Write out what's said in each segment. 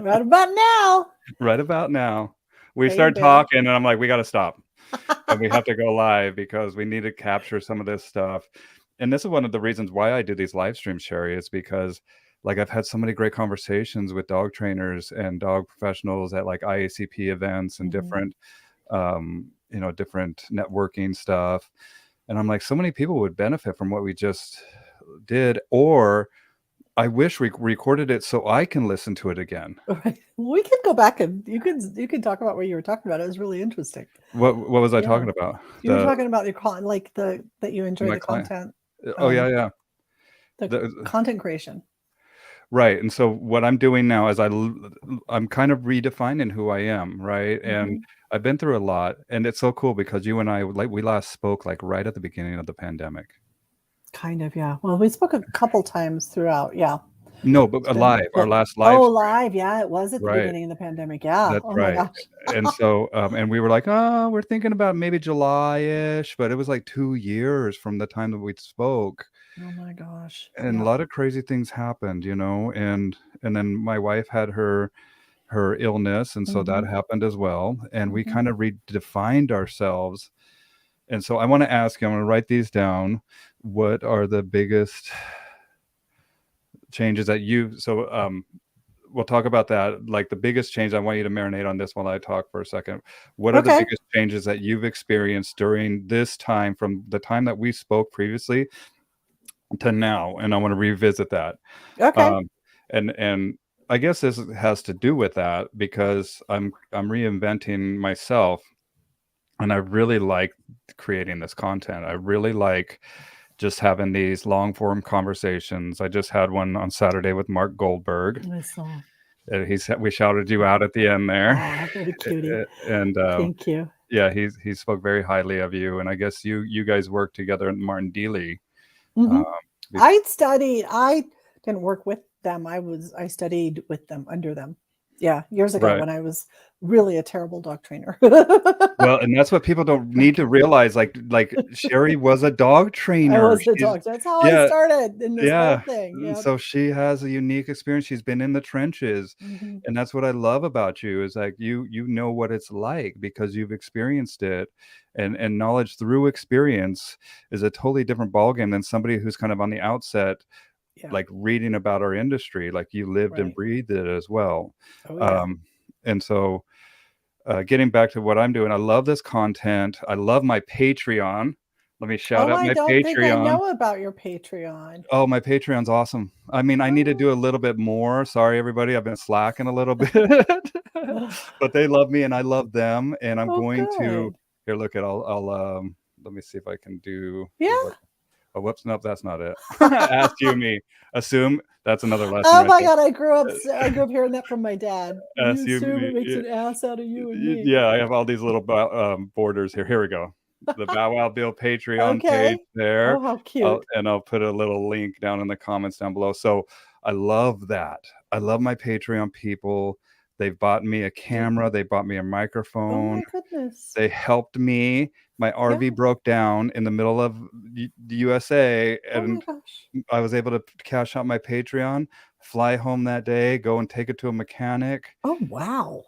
Right about now. Right about now. We Pay your start bill. talking, and I'm like, "We gotta stop, and we have to go live because we need to capture some of this stuff." And this is one of the reasons why I do these live streams, Sherry, is because, like, I've had so many great conversations with dog trainers and dog professionals at, like, IACP events and Mhm. different, different networking stuff, and I'm like, "So many people would benefit from what we just did," or I wish we recorded it so I can listen to it again. Right. We can go back and you can talk about what you were talking about. It was really interesting. What was I Yeah. talking about? You were talking about your like that you enjoy My the client. content, Oh, yeah, um, yeah. the The content creation. Right, and so what I'm doing now is I'm kind of redefining who I am, right? And Mhm. I've been through a lot, and it's so cool because you and I, like, we last spoke, like, right at the beginning of the pandemic. Kind of, yeah. Well, we spoke a couple times throughout. Yeah. No, but It's been our but last live oh, stream. live. Yeah, it was at the Right, beginning of the pandemic. Yeah. that's Oh my right. gosh. And so, and we were like, "Oh, we're thinking about maybe July-ish," but it was, like, 2 years from the time that we spoke. Oh my gosh. And a Yeah. lot of crazy things happened, and then my wife had her illness, and so that Mhm. happened as well, and we Mhm. kind of redefined ourselves, and so I wanna ask you, I'm gonna write these down. What are the biggest changes that we'll talk about that, like, the biggest change. I want you to marinate on this while I talk for a second. What are the Okay. biggest changes that you've experienced during this time, from the time that we spoke previously to now? And I wanna revisit that. Okay. Um, and I guess this has to do with that because I'm reinventing myself, and I really like creating this content. I really like just having these long form conversations. I just had one on Saturday with Mark Goldberg. I saw. We shouted you out at the end there, Oh, what a cutie. and Thank you. yeah, he spoke very highly of you, and I guess you guys worked together at Martin Dealey. Um, Mhm. be- I didn't work with them. I studied with them, under them. Yeah, years ago right. when I was really a terrible dog trainer. Well, and that's what people don't need to realize, like, Sherry was a dog I trainer. was the She's dog. That's how I Yeah, started in this whole yeah, thing. and Yep. so she has a unique experience. She's been in the trenches, Mhm. and that's what I love about you, is, like, you know what it's like because you've experienced it, and knowledge through experience is a totally different ballgame than somebody who's kind of on the outset, Yeah, like, reading about our industry, like, you lived and right. breathed it as well. Oh, yeah. Um, and so getting back to what I'm doing, I love this content. I love my Patreon. Let me shout Oh, out I my don't think I Patreon. know about your Patreon. Oh, my Patreon's awesome. I mean, I need to do a Oh. little bit more. Sorry, everybody. I've been slacking a little bit, but they love me and I love them. And I'm Oh, going to good. here. Look at. Let me see if I can do. Yeah. What? Oh, whoops. Nope, that's not it. Ask you me. Assume that's another lesson Oh right my there. god, I grew up hearing that from my dad. You Assume assume it me. makes an ass out of you and me. Yeah, I have all these little borders here. Here we go. The Bow Wow Bill Patreon page Okay. there. Oh, how cute. I'll put a little link down in the comments down below. So I love that. I love my Patreon people. They've bought me a Good. camera. They bought me a Oh microphone. my goodness. They helped me. My Yeah. RV broke down in the middle of the USA, Oh my and gosh. I was able to cash out my Patreon, fly home that day, go and take it to a mechanic. Oh, wow.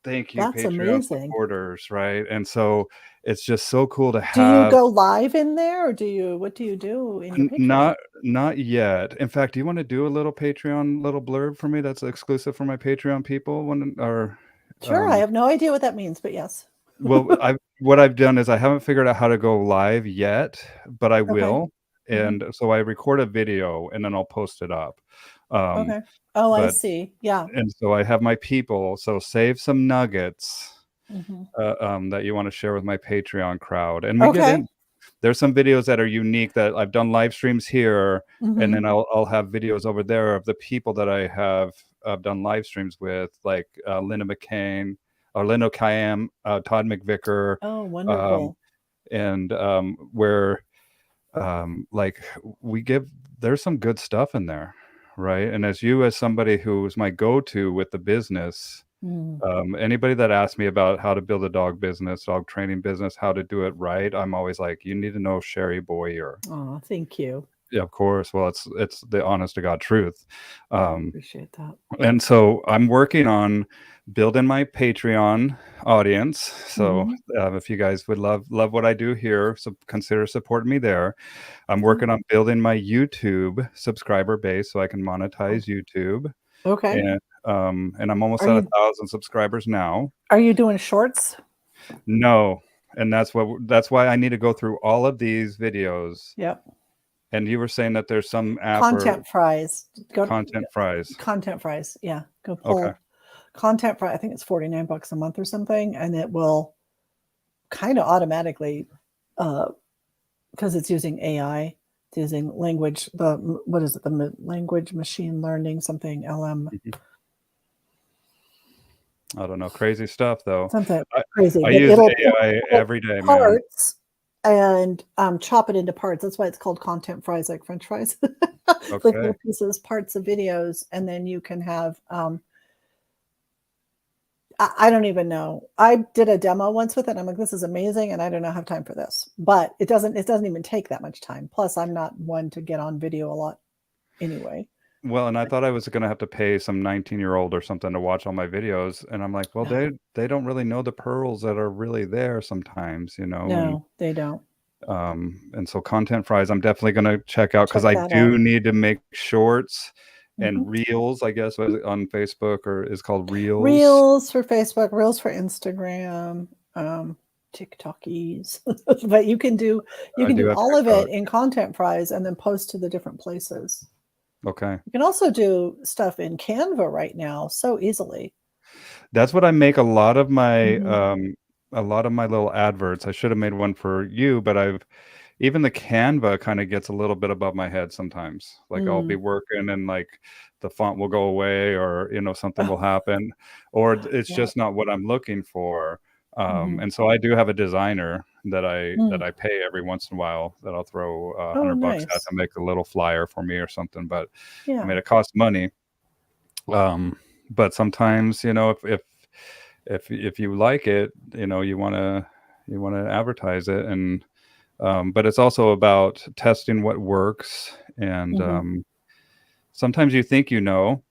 Thank you, That's Patreon amazing. supporters, right? And so it's just so cool to Do you have. go live in there, or what do you do in your Patreon? Not yet. In fact, do you wanna do a little Patreon little blurb for me that's exclusive for my Patreon people when or, Sure, I um have no idea what that means, but yes. well, what I've done is I haven't figured out how to go live yet, but I Okay. will, Mhm. and so I record a video and then I'll post it up. Um, Okay. Oh, I but see. Yeah. and so I have my people, so save some nuggets, Mhm. that you wanna share with my Patreon crowd, and we get Okay. in there's some videos that are unique that I've done live streams here, and Mhm. then I'll have videos over there of the people that I've done live streams with, like, Linda McCain or Lynn O'Kayam, Todd McVicker, Oh, um, wonderful. and, where, like, we give there's some good stuff in there, right? And as somebody who's my go-to with the business, Mm. anybody that asks me about how to build a dog business, dog training business, how to do it right, I'm always like, "You need to know Sherry Boyer." Aw, thank you. Yeah, of course. Well, it's the honest to God truth. Yeah, I Um, appreciate that. and so I'm working on building my Patreon audience. So Mhm. if you guys would love what I do here, so consider supporting me there. I'm Okay. working on building my YouTube subscriber base so I can Oh, monetize YouTube, okay. and I'm almost Are at you 1,000 subscribers now. doing shorts? No, and that's why I need to go through all of these videos. Yep. And you were saying that there's some app or Content fries. Go to content fries. content fries. Yeah. Go Okay. pull content fry. I think it's 49 bucks a month or something, and it will kind of automatically, because it's using AI, it's using language. What is it? The language machine learning something LM Mhm. I don't know, crazy stuff though. something I crazy, I but use it'll AI pull every day, man. parts and chop it into parts. That's why it's called content fries, like French fries, like Okay. little pieces, parts of videos, and then you can have. I don't even know. I did a demo once with it. And I'm like, this is amazing, and I do not have time for this. But it doesn't. It doesn't even take that much time. Plus, I'm not one to get on video a lot anyway. Well, and I thought I was gonna have to pay some 19-year-old or something to watch all my videos, and I'm like, "Well, No, they don't really know the pearls that are really there sometimes," no, they don't. and so content fries, I'm definitely gonna check out because Check I that out. do need to make shorts Mhm. and reels, I guess, was it on Facebook or is called reels. Reels for Facebook, reels for Instagram, TikTokies. But you I can do do have all of it TikTok. in content fries and then post to the different places. Okay. You can also do stuff in Canva right now so easily. That's what I make Mhm. a lot of my little adverts. I should have made one for you, but I've even the Canva kinda gets a little bit above my head sometimes. Like, I'll be Mm. working and, like, the font will go away or, something will happen, or it's Yeah. just not what I'm looking for. Mhm. And so I do have a designer that Mm. I pay every once in a while that I'll throw Oh, 100 bucks at nice. to make a little flyer for me or something, but, I Yeah. mean, it costs money. Um, but sometimes, if you like it, you wanna advertise it and, but it's also about testing what works and, Mhm. sometimes you think you know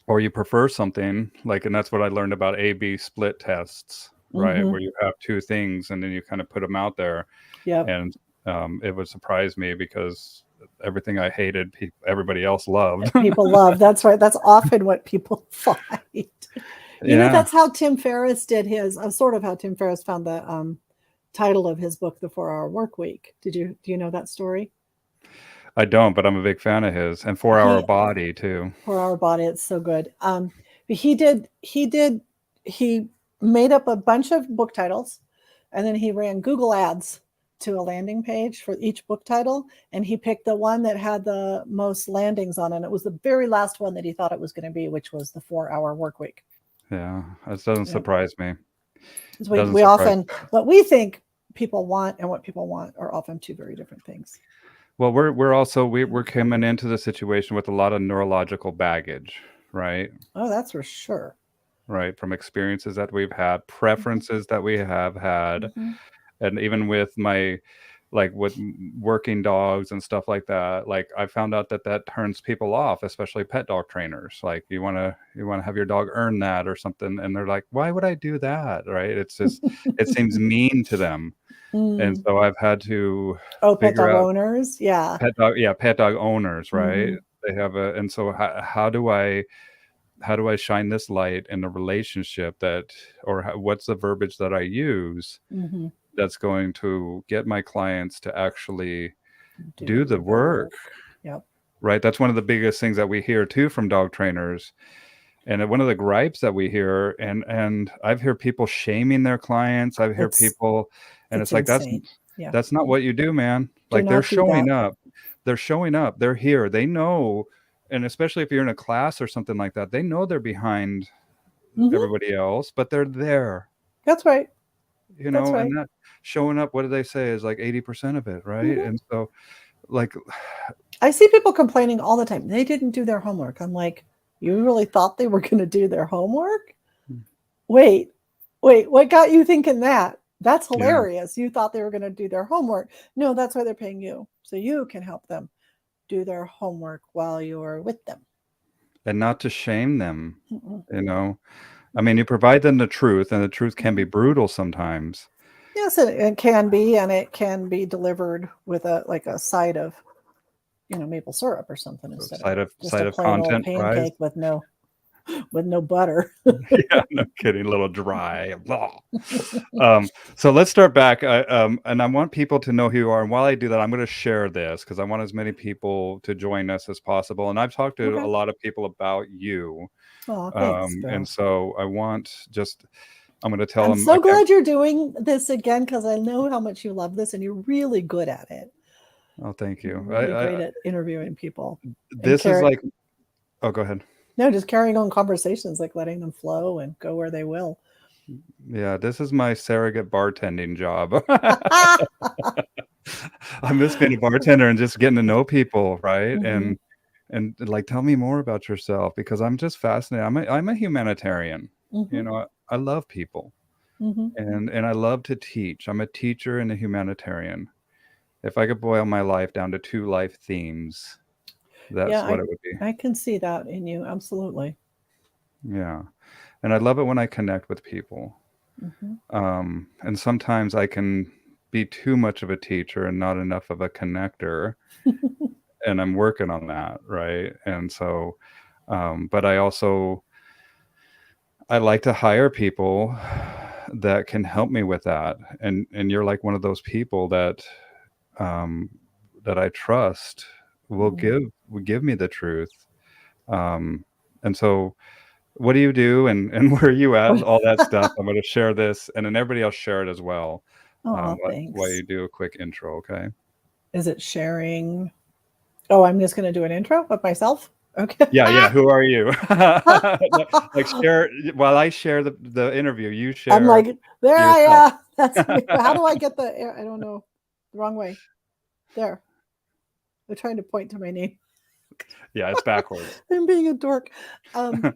or you prefer something, like and that's what I learned about A/B split tests, right? Mhm. Where you have 2 things and then you kinda put them out there Yep. and, it would surprise me because everything I hated, everybody else loved. People love. That's right. That's often what people find. Yeah. That's how Tim Ferriss did his sort of how Tim Ferriss found the, title of his book, The 4-Hour Work Week. Do you know that story? I don't, but I'm a big fan of his, and 4 Hour He Body too. 4-Hour Body, it's so good. But he made up a bunch of book titles, and then he ran Google Ads to a landing page for each book title, and he picked the one that had the most landings on it. It was the very last one that he thought it was gonna be, which was The 4-Hour Work Week. Yeah, that doesn't Yep. surprise me. 'Cause It doesn't we surprise often me. what we think people want and what people want are often 2 very different things. Well, we're also Yeah. we're coming into the situation with a lot of neurological baggage, right? Oh, that's for sure. Right, from experiences that we've had, Mhm, preferences that we have had, mhm. and even with my like, with working dogs and stuff like that, like, I found out that that turns people off, especially pet dog trainers, like, you wanna have your dog earn that or something, and they're like, "Why would I do that?" Right? It's just it seems mean to them, and Mm. so I've had to Oh, pet figure dog out owners? Yeah. pet dog owners, right? Mhm, They have a and so how do I shine this light in a relationship that or what's the verbiage that I use mhm. that's going to get my clients to actually do the Do the work, work. Yep. right? That's one of the biggest things that we hear too from dog trainers. And one of the gripes that we hear, and I've heard people shaming their clients. I've heard It's people, and it's it's like insane. Yeah. that's not what you do, man. Do Like they're not do that. showing up, they're showing up, they're here, they know, and especially if you're in a class or something like that, they know they're behind Mhm. everybody else, but they're there, That's right. That's and right. that showing up, what do they say, is like 80% of it, right? Mhm. And so, like, I see people complaining all the time, "They didn't do their homework." I'm like, "You really thought they were gonna do their homework? Wait, wait, what got you thinking that? That's yeah, hilarious. You thought they were gonna do their homework. No, that's why they're paying you, so you can help them. do their homework while you're with them. And not to shame them, Mm-mm. you know? I mean, you provide them the truth, and the truth can be Mhm. brutal sometimes. Yes, it can be, and it can be delivered with a side of maple syrup or something So instead of side of just a side of plain old content fries. pancake with no butter. Yeah, no kidding, a little dry. Blah. So let's start back, and I want people to know who you are, and while I do that, I'm gonna share this because I want as many people to join us as possible, and I've talked to a Okay. lot of people about you, Oh, thanks, and Bill. so I'm gonna tell I'm them so glad you're doing this again because I know how much you love this and you're really good at it. oh, thank You're you. really great at interviewing people and This is carry like oh, go ahead. no, just carrying on conversations, like letting them flow and go where they will. Yeah, this is my surrogate bartending job. I miss being a bartender and just getting to know people, right? Hmm. And like, tell me more about yourself because I'm just fascinated. I'm a humanitarian. You Hmm. know, I love people Hmm. and I love to teach. I'm a teacher and a humanitarian. If I could boil my life down to two life themes, Yeah, that's what it would be. I can see that in you. Absolutely. Yeah. And I love it when I connect with people. Hmm. And sometimes I can be too much of a teacher and not enough of a connector, and I'm working on that, right? And so, but I like to hire people that can help me with that, and you're like one of those people um, that I trust will give me the truth. Um, and so, what do you do, and where are you at, and all that stuff. I'm going to share this, and then everybody else share it as well. Oh, While thanks. you do a quick intro, okay? Is it sharing? Oh, I'm just going to do an intro of myself. Okay. Yeah, yeah. Who are you? Like share while I share the interview, you I'm share like, there I yourself. am. That's me. How do I get I don't know. The wrong way. There. They're trying to point to my name. Yeah, it's backwards. I'm being a dork. Um,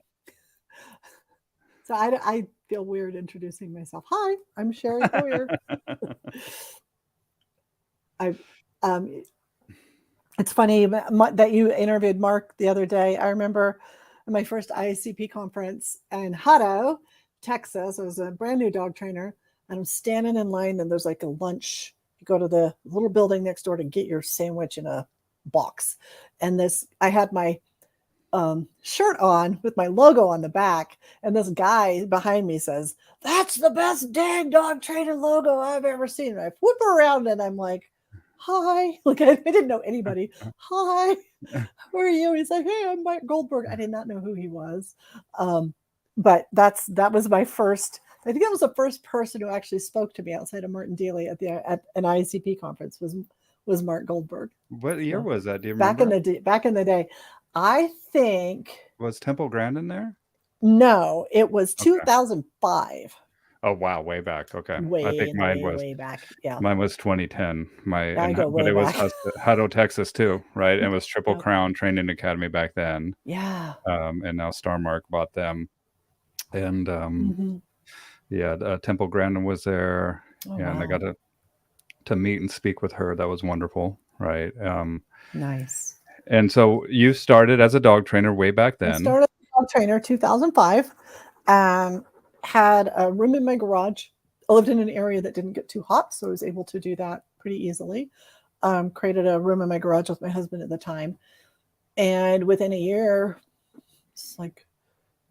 so I feel weird introducing myself. Hi, I'm Sherry Boyer. I um, it's funny that you interviewed Mark the other day. I remember my first ICP conference in Hutto, Texas. I was a brand new dog trainer, and I'm standing in line, and there's like a lunch. You go to the little building next door to get your sandwich in a box, and I had my shirt on with my logo on the back, and this guy behind me says, "That's the best dang dog trainer logo I've ever seen." And I flip around, and I'm like, "Hi!" Like I didn't know anybody. "Hi, who are you?" He's like, "Hey, I'm Mike Goldberg." I did not know who he was, um, but that was my first. I think that was the first person who actually spoke to me outside of Martin Daly at an ICP conference was Mark Goldberg. What year So was that? Do you remember? back in the day, I think Was Temple Grandin there? no, it was Okay. 2005. Oh, wow, way back. Okay. I think Way, way, way back. Yeah. mine was 2010. I go But way it was back. Hutto, Texas too, right? It was Triple Yep. Crown Training Academy back then. Yeah. And now Star Mark bought them. And Mhm. yeah, Temple Grandin was there, Oh, and I got wow. to meet and speak with her. That was wonderful, right? Nice. And so you started as a dog trainer way back I then. started as a dog trainer 2005, and had a room in my garage. I lived in an area that didn't get too hot, so I was able to do that pretty easily. Created a room in my garage with my husband at the time. And within a year, it's like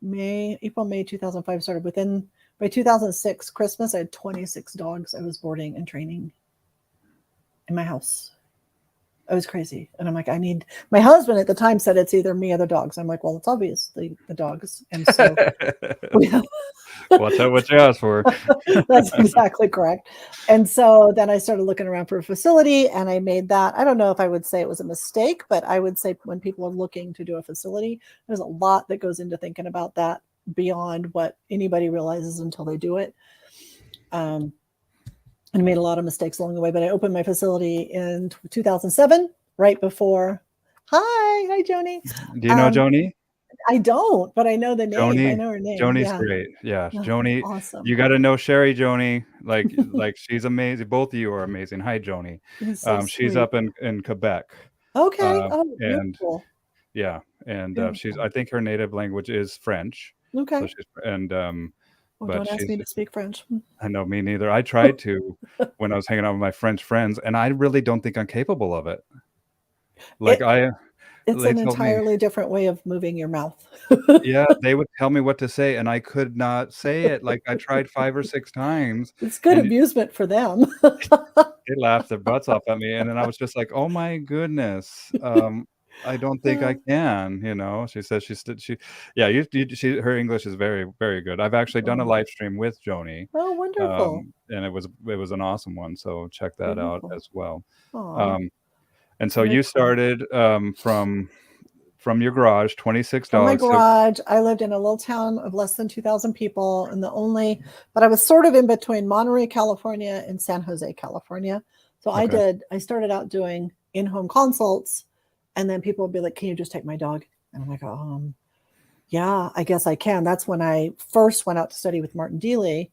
May 2005 started. By 2006, Christmas, I had 26 dogs I was boarding and training in my house. It was crazy. And I'm like, my husband at the time said it's either me or the dogs. I'm like, well, it's obviously the dogs. And so we Watch out what you ask for. that's exactly correct. And so then I started looking around for a facility, and I made that. I don't know if I would say it was a mistake, but I would say when people are looking to do a facility, there's a lot that goes into thinking about that beyond what anybody realizes until they do it. And I made a lot of mistakes along the way, but I opened my facility in 2007, right before. Hi, Joni. Do you know Um, Joni? I don't, but I know the name. I Joni know her name. Joni's Yeah. great. Yeah, Oh, Joni, awesome. you gotta know Sherry Joni, like she's amazing. Both of you are amazing. Hi, Joni. He's so She's sweet. up in Quebec. Okay. Oh, And beautiful. yeah, and she's Beautiful. I think her native language is French. So Okay. she's and Oh, but don't ask me she's to speak French. I know, me neither. I tried to when I was hanging out with my French friends, and I really don't think I'm capable of it. Like, It it's they an told me entirely different way of moving your mouth. yeah, they would tell me what to say, and I could not say it. Like, I tried 5 or 6 times, It's good and amusement for them. they laughed their butts off at me, and then I was just like, "Oh my goodness, I don't think I Oh, can," you know? She says she yeah, you she her English is very, very good. I've actually done a live stream with Joni, oh, wonderful. and it was an awesome one, so check that out Beautiful. as well. Aw, Um, and so very you cool. started, from your garage, 26 From my dogs, so garage, I lived in a little town of less than 2,000 people, and but I was sort of in between Monterey, California, and San Jose, California. So okay. I started out doing in-home consults, and then people would be like, "Can you just take my dog?" And I'm like, yeah, I guess I can. That's when I first went out to study with Martin Deely,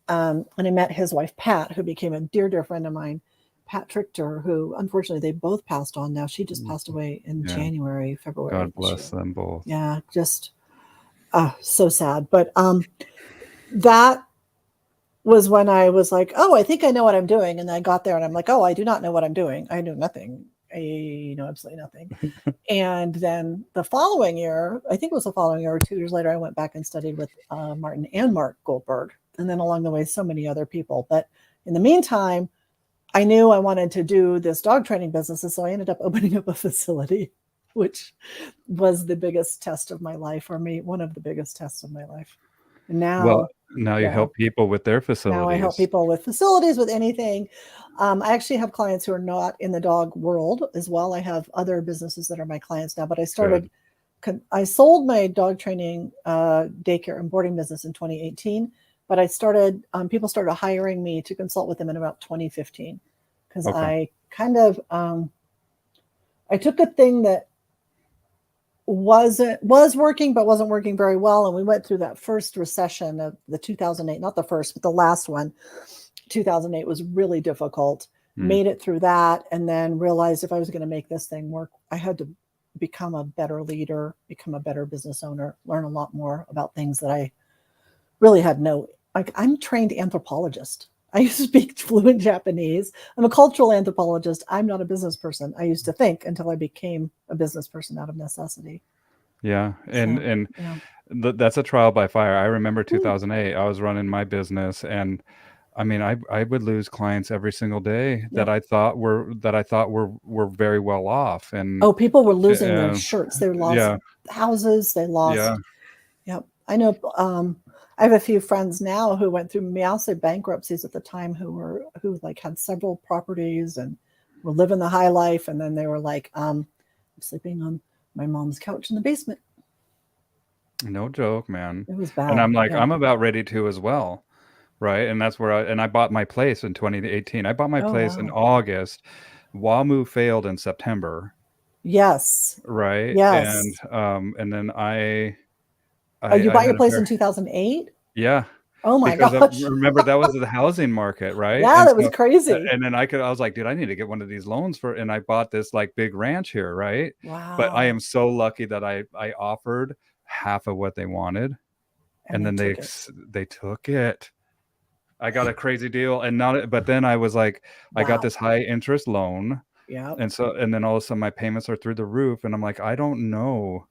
and I met his wife, Pat, who became a dear, dear friend of mine. Pat Trichter, who unfortunately they both passed on now. She just Mm, passed away in yeah, January, February God this year. bless them both. Yeah, just so sad. But that was when I was like, oh, I think I know what I'm doing. And I got there and I'm like, oh, I do not know what I'm doing. I know nothing. I know absolutely nothing. And then the following year, I think it was the following year or 2 years later, I went back and studied with Martin and Mark Goldberg. And then along the way, so many other people. But in the meantime, I knew I wanted to do this dog training business. And so I ended up opening up a facility, which was the biggest test of my life, or me, one of the biggest tests of my life. And Well, now, now you yeah, help people with their now I help facilities. people with facilities, with anything. I actually have clients who are not in the dog world as well. I have other businesses that are my clients now, but Good. I sold my dog training daycare and boarding business in 2018, but people started hiring me to consult with them in about 2015 because Okay. I took a thing that was working but wasn't working very well, and we went through that first recession of the 2008, not the first but the last one. 2008 was really difficult. Mm. Made it through that, and then realized if I was going to make this thing work, I had to become a better leader, become a better business owner, learn a lot more about things that I really had no, like, I'm trained anthropologist. I speak fluent Japanese. I'm a cultural anthropologist. I'm not a business person. I used to think until I became a business person out of necessity. Yeah, So, and yeah. that's a trial by fire. I remember Mm, 2008, I was running my business, and I mean, I would lose clients every single day yep. that I thought were very well off, Oh, people were losing their and shirts. They lost yeah, houses. They yeah. lost. Yep. I know. I have a few friends now who went through massive bankruptcies at the time who like had several properties and were living the high life, and then they were like, I'm sleeping on my mom's couch in the basement. No joke, man. It was And bad. I'm like, Yeah. I'm about ready to as well, right? And that's where I bought my place in 2018. I bought my Oh place in wow. August. WAMU failed in September, Yes. right? Yes. And then Oh, you I bought your had a place very in 2008? yeah. Oh my Because gosh. remember, that was the housing market, right? Yeah, And that was so crazy. and then I was like, "Dude, I need to get one of these loans for," and I bought this, like, big ranch here, right? But I Wow. am so lucky that I offered half of what they wanted, And and they then took it. they took it. I got a crazy deal, and not but then I was like, I got Wow. this high interest loan, Yep. and then all of a sudden my payments are through the roof, and I'm like, "I don't know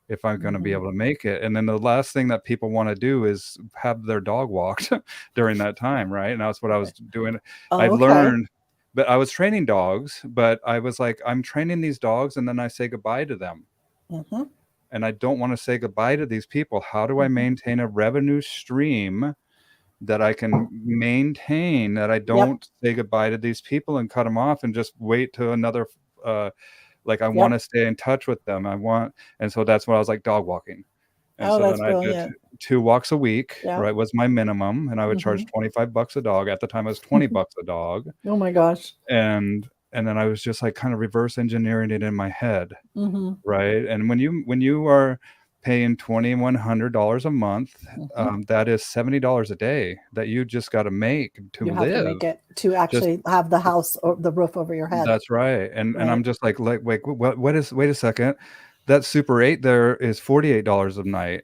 if I'm gonna be Hmm. able to make it." And then the last thing that people wanna do is have their dog walked during that time, right? And that's what I was doing. I Oh, okay. learned but I was training dogs, but I was like, "I'm training these dogs, and then I say goodbye to them, Hmm. and I don't wanna say goodbye to these people. How do I Hmm. maintain a revenue stream that I can maintain, that I Yep. don't say goodbye to these people and cut them off and just wait to another like, I Yep. wanna stay in touch with them. I want and so that's why I was like dog walking. And Oh, so that's then I did brilliant. 2 walks a week, Yep. right, was my minimum, and I would charge Hmm. 25 bucks a dog. At the time, it was 20 bucks a dog, Oh my gosh. and then I was just, like, kinda reverse engineering it in my head, Hmm. right? And when you are paying $2,100 a month. Mhm. That is $70 a day that you just got to make to You have to live. make it to Just actually have the house or the roof over your head, that's right. And right? I'm just like wait, what is wait a second. That Super 8 there is $48 a night,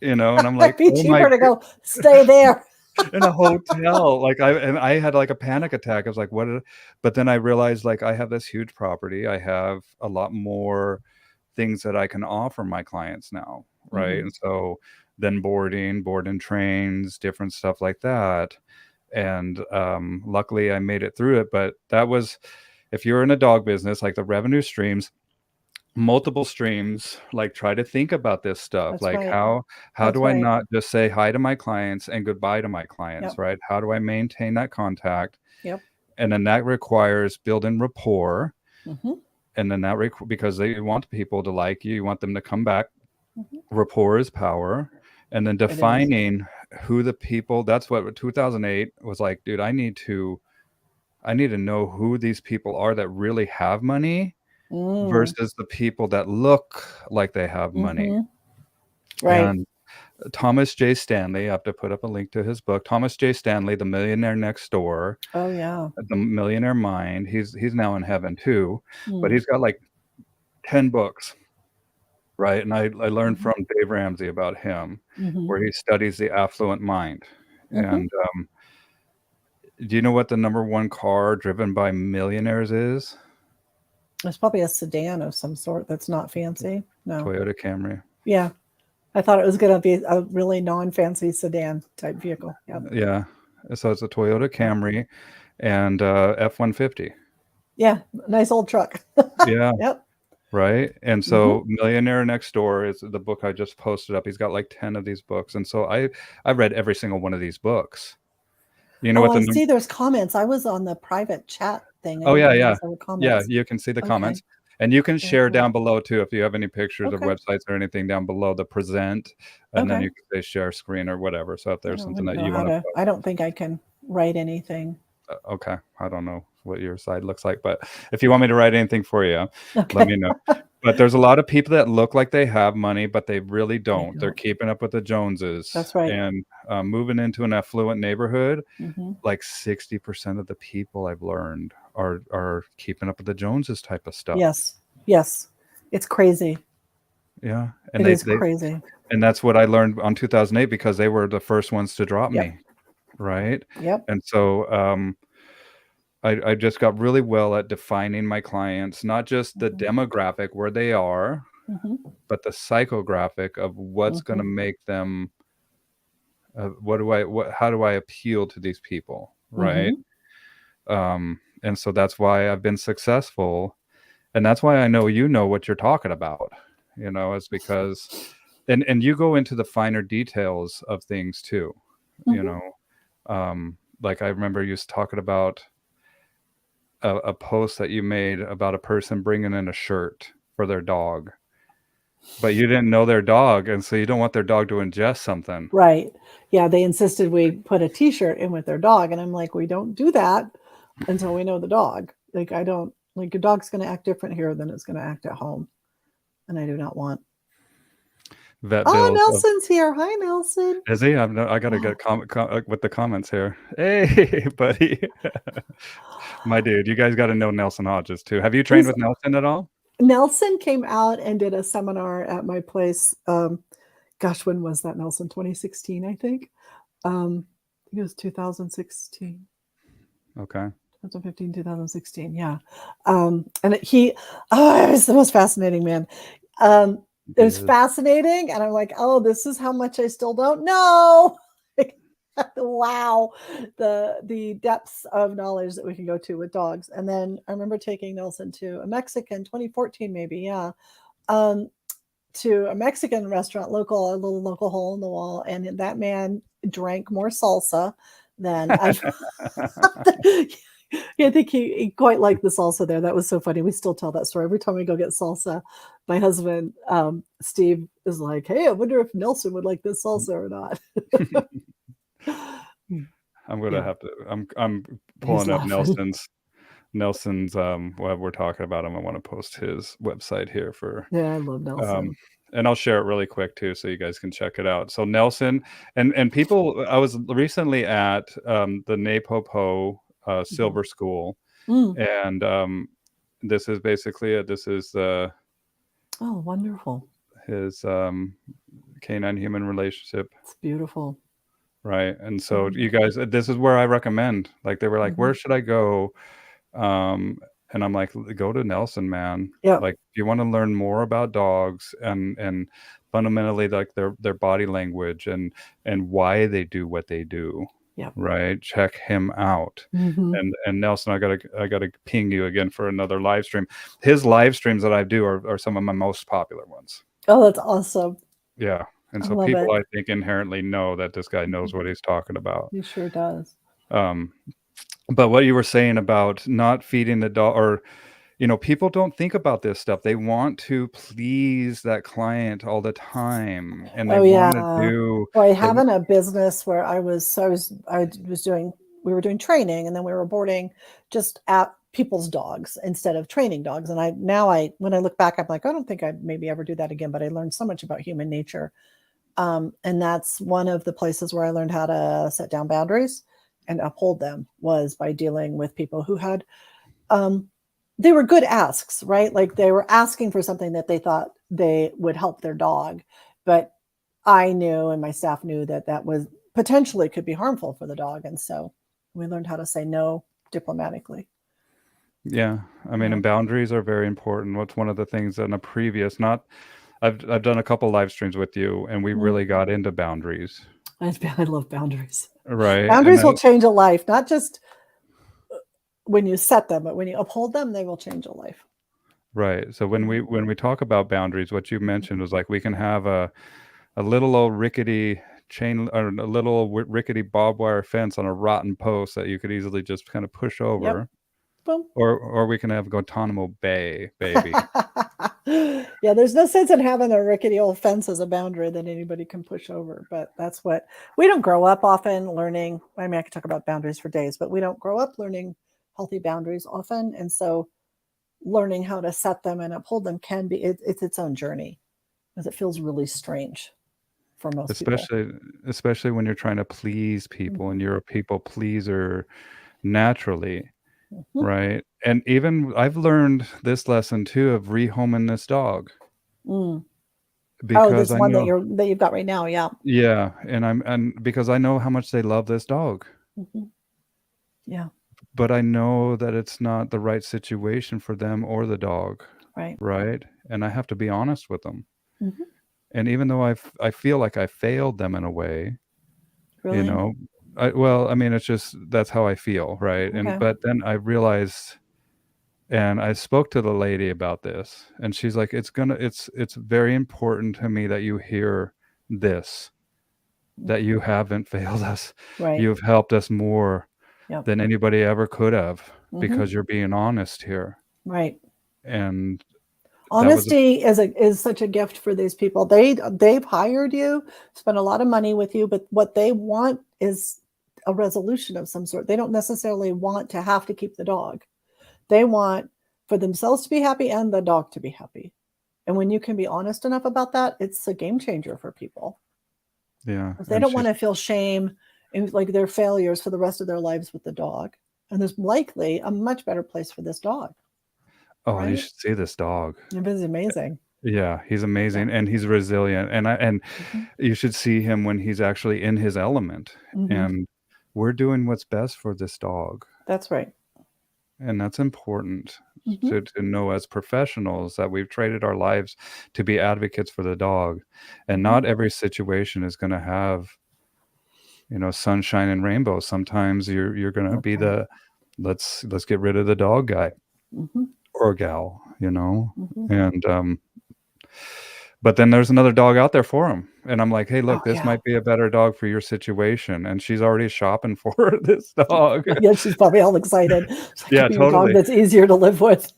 and I'm like, It'd be oh my cheaper to go stay there. in a hotel. Like I had like a panic attack. I was like, but then I realized like I have this huge property. I have a lot more things that I can offer my clients now, right? Mhm. And so then board and trains, different stuff like that. And luckily I made it through it. But that was, if you're in a dog business, like the revenue streams, multiple streams, like try to think about this stuff, That's like right. how That's do I right. not just say hi to my clients and goodbye to my clients, Yep. right? How do I maintain that contact? Yep. And then that requires building rapport. Mhm. And then because they want people to like you, you want them to come back. Mhm. Rapport is power. And then It is. defining who the people, that's what 2008 was like, dude, I need to know who these people are that really have money Mm. versus the people that look like they have money. Mhm. Right. And Thomas J. Stanley, I have to put up a link to his book. Thomas J. Stanley, The Millionaire Next Door, Oh, yeah. The Millionaire Mind. He's now in heaven too, but Mm. he's got like 10 books, right? And I learned Mhm. from Dave Ramsey about him, Mhm. where he studies the affluent mind. Mhm. And do you know what the number one car driven by millionaires is? It's probably a sedan of some sort that's not fancy. No. Toyota Camry. Yeah. I thought it was gonna be a really non-fancy sedan type vehicle. Yep. Yeah. So it's a Toyota Yep. Camry and F-150. Yeah. Nice old truck. Yeah. Yep. Right. And Mhm. so Millionaire Next Door is the book I just posted up. He's got like 10 of these books. And so I read every single one of these books. You know Oh, what I the see there's comments. I was on the private chat thing. I Oh, didn't yeah, yeah. realize there were Yeah, comments. you can see the Okay. comments, and you can Very share cool. down below too if you have any pictures of Okay. websites or anything down below the present, and then Okay. you can say share screen or whatever. So if I there's something don't that know you how wanna to put I don't think I can write anything. okay, I don't know what your side looks like, but if you want me to write anything for you, let Okay. me know. But there's a lot of people that look like they have money, but they really They don't. They're don't. keeping up with the Joneses, That's right. and, moving into an affluent neighborhood, Mhm. like 60% of the people I've learned are keeping up with the Joneses type of stuff. Yes. Yes. It's crazy. Yeah, and It they is they crazy. and that's what I learned on 2008 because they were the first ones to drop Yep. me, right? Yep. And so, I just got really well at defining my clients, not just the Mhm. demographic where they are, Mhm. but the psychographic of what's gonna Mhm. make them, what how do I appeal to these people, right? Mhm. And so that's why I've been successful, and that's why I know you know what you're talking about, is because and you go into the finer details of things too, you Mhm. know? Like I remember you talking about a post that you made about a person bringing in a shirt for their dog, but you didn't know their dog, and so you don't want their dog to ingest something. Right. Yeah, they insisted we put a T-shirt in with their dog, and I'm like, "We don't do that until we know the dog." Like, I don't like, your dog's gonna act different here than it's gonna act at home, and I do not want Vet Oh, bills of Nelson's here. Hi, Nelson. is he? I gotta Oh, get with the comments here. Hey, buddy. My dude, you guys gotta know Nelson Hodges too. Have you trained he's with Nelson at all? Nelson came out and did a seminar at my place, gosh, when was that, Nelson? 2016, I think? I think it was 2016. Okay. 2015, 2016, yeah. And it was the most fascinating man. It He was is. fascinating, and I'm like, "Oh, this is how much I still don't know." Like, wow, the depths of knowledge that we can go to with dogs. And then I remember taking Nelson to a Mexican, 2014 maybe, yeah, um, to a Mexican restaurant, a little local hole in the wall, and that man drank more salsa than I've Yeah, I think he quite liked the salsa there. That was so funny. We still tell that story every time we go get salsa. My husband, Steve, is like, "Hey, I wonder if Nelson would like this salsa or not." I'm gonna Yeah, have to I'm he's pulling up laughing. Nelson's while we're talking about him, I wanna post his website here for Yeah, I love um Nelson. and I'll share it really quick too, so you guys can check it out. So Nelson and people, I was recently at the Napopo Mhm. Silver School, Mm. and this is basically it. This is Oh, wonderful. his canine human relationship, It's beautiful. right? And so Mhm. you guys, this is where I recommend. Like they were like, Mhm. where should I go? Um, and I'm like, go to Nelson, man. Yep. Like, if you want to learn more about dogs and fundamentally like their body language and why they do what they do, Yep. right? Check him out. Mhm. And Nelson, I gotta ping you again for another live stream. His live streams that I do are some of my most popular ones. Oh, that's awesome. Yeah. And I so love people it. I think inherently know that this guy knows Mhm. what he's talking about. He sure does. Um, but what you were saying about not feeding the dog, or people don't think about this stuff. They want to please that client all the time, and they Oh, want to yeah. do Well, I they have in a business where I was doing we were doing training, and then we were boarding just at people's dogs instead of training dogs. And I when I look back, I'm like, I don't think I'd maybe ever do that again, but I learned so much about human nature. And that's one of the places where I learned how to set down boundaries and uphold them, was by dealing with people who had um, they were good asks, right? Like they were asking for something that they thought they would help their dog, but I knew and my staff knew that that was potentially could be harmful for the dog, and so we learned how to say no diplomatically. Yeah, I mean, Yeah. and boundaries are very important. What's one of the things in a previous not I've done a couple live streams with you, and we Mm. really got into boundaries, I love boundaries. right? And Boundaries will that change a life, not just when you set them, but when you uphold them, they will change a life. right. So when Yeah. we talk about boundaries, what you Mhm. mentioned was like we can have a little old rickety chain, or a little old rickety barbed wire fence on a rotten post that you could easily just kind of push Yep. over, Boom. or we can have Guantanamo Bay, baby. Yeah, there's no sense in having a rickety old fence as a boundary that anybody can push over. But that's what we don't grow up often learning. I mean, I could talk about boundaries for days, but we don't grow up learning healthy boundaries often. And so learning how to set them and uphold them can be, it's its own journey, because it feels really strange for most people. Especially especially when you're trying to please people Hmm. and you're a people pleaser naturally, Hmm. right? And even I've learned this lesson too of rehoming this dog Mm. Oh, because this I one know, that you've got right now. Yeah. yeah, and because I know how much they love this dog, Hmm. Yeah. but I know that it's not the right situation for them or the dog, Right. right? And I have to be honest with them. Hmm. And even though I feel like I failed them in a way, you Really? know, well, I mean, it's just that's how I feel, right? And Okay. but then I realized, and I spoke to the lady about this, and she's like, it's very important to me that you hear this, that you haven't failed us. Right. You've helped us more Yep. than anybody ever could have, Hmm. because you're being honest here. Right. And that was Honesty is such a gift for these people. They've hired you, spent a lot of money with you, but what they want is a resolution of some sort. They don't necessarily want to have to keep the dog. They want for themselves to be happy and the dog to be happy. And when you can be honest enough about that, it's a game changer for people. yeah, Because they and don't want she's to feel shame and like their failures for the rest of their lives with the dog. And there's likely a much better place for this dog, oh, you right? should see this dog. It is amazing. Yeah, he's Yeah. amazing and he's resilient, and Hmm. you should see him when he's actually in his element, Hmm. and we're doing what's best for this dog, That's right. and that's important Hmm. to know as professionals that we've traded our lives to be advocates for the dog, and Hmm. not every situation is gonna have, sunshine and rainbows. Sometimes you're gonna That's be right. the, "Let's get rid of the dog guy Hmm. or gal," Hmm. and, but then there's another dog out there for him, and I'm like, "Hey, Oh look, this yeah. might be a better dog for your situation," and she's already shopping for this dog. Yeah, she's probably all excited. She's like, Yeah, "Give me a dog totally. that's easier to live with."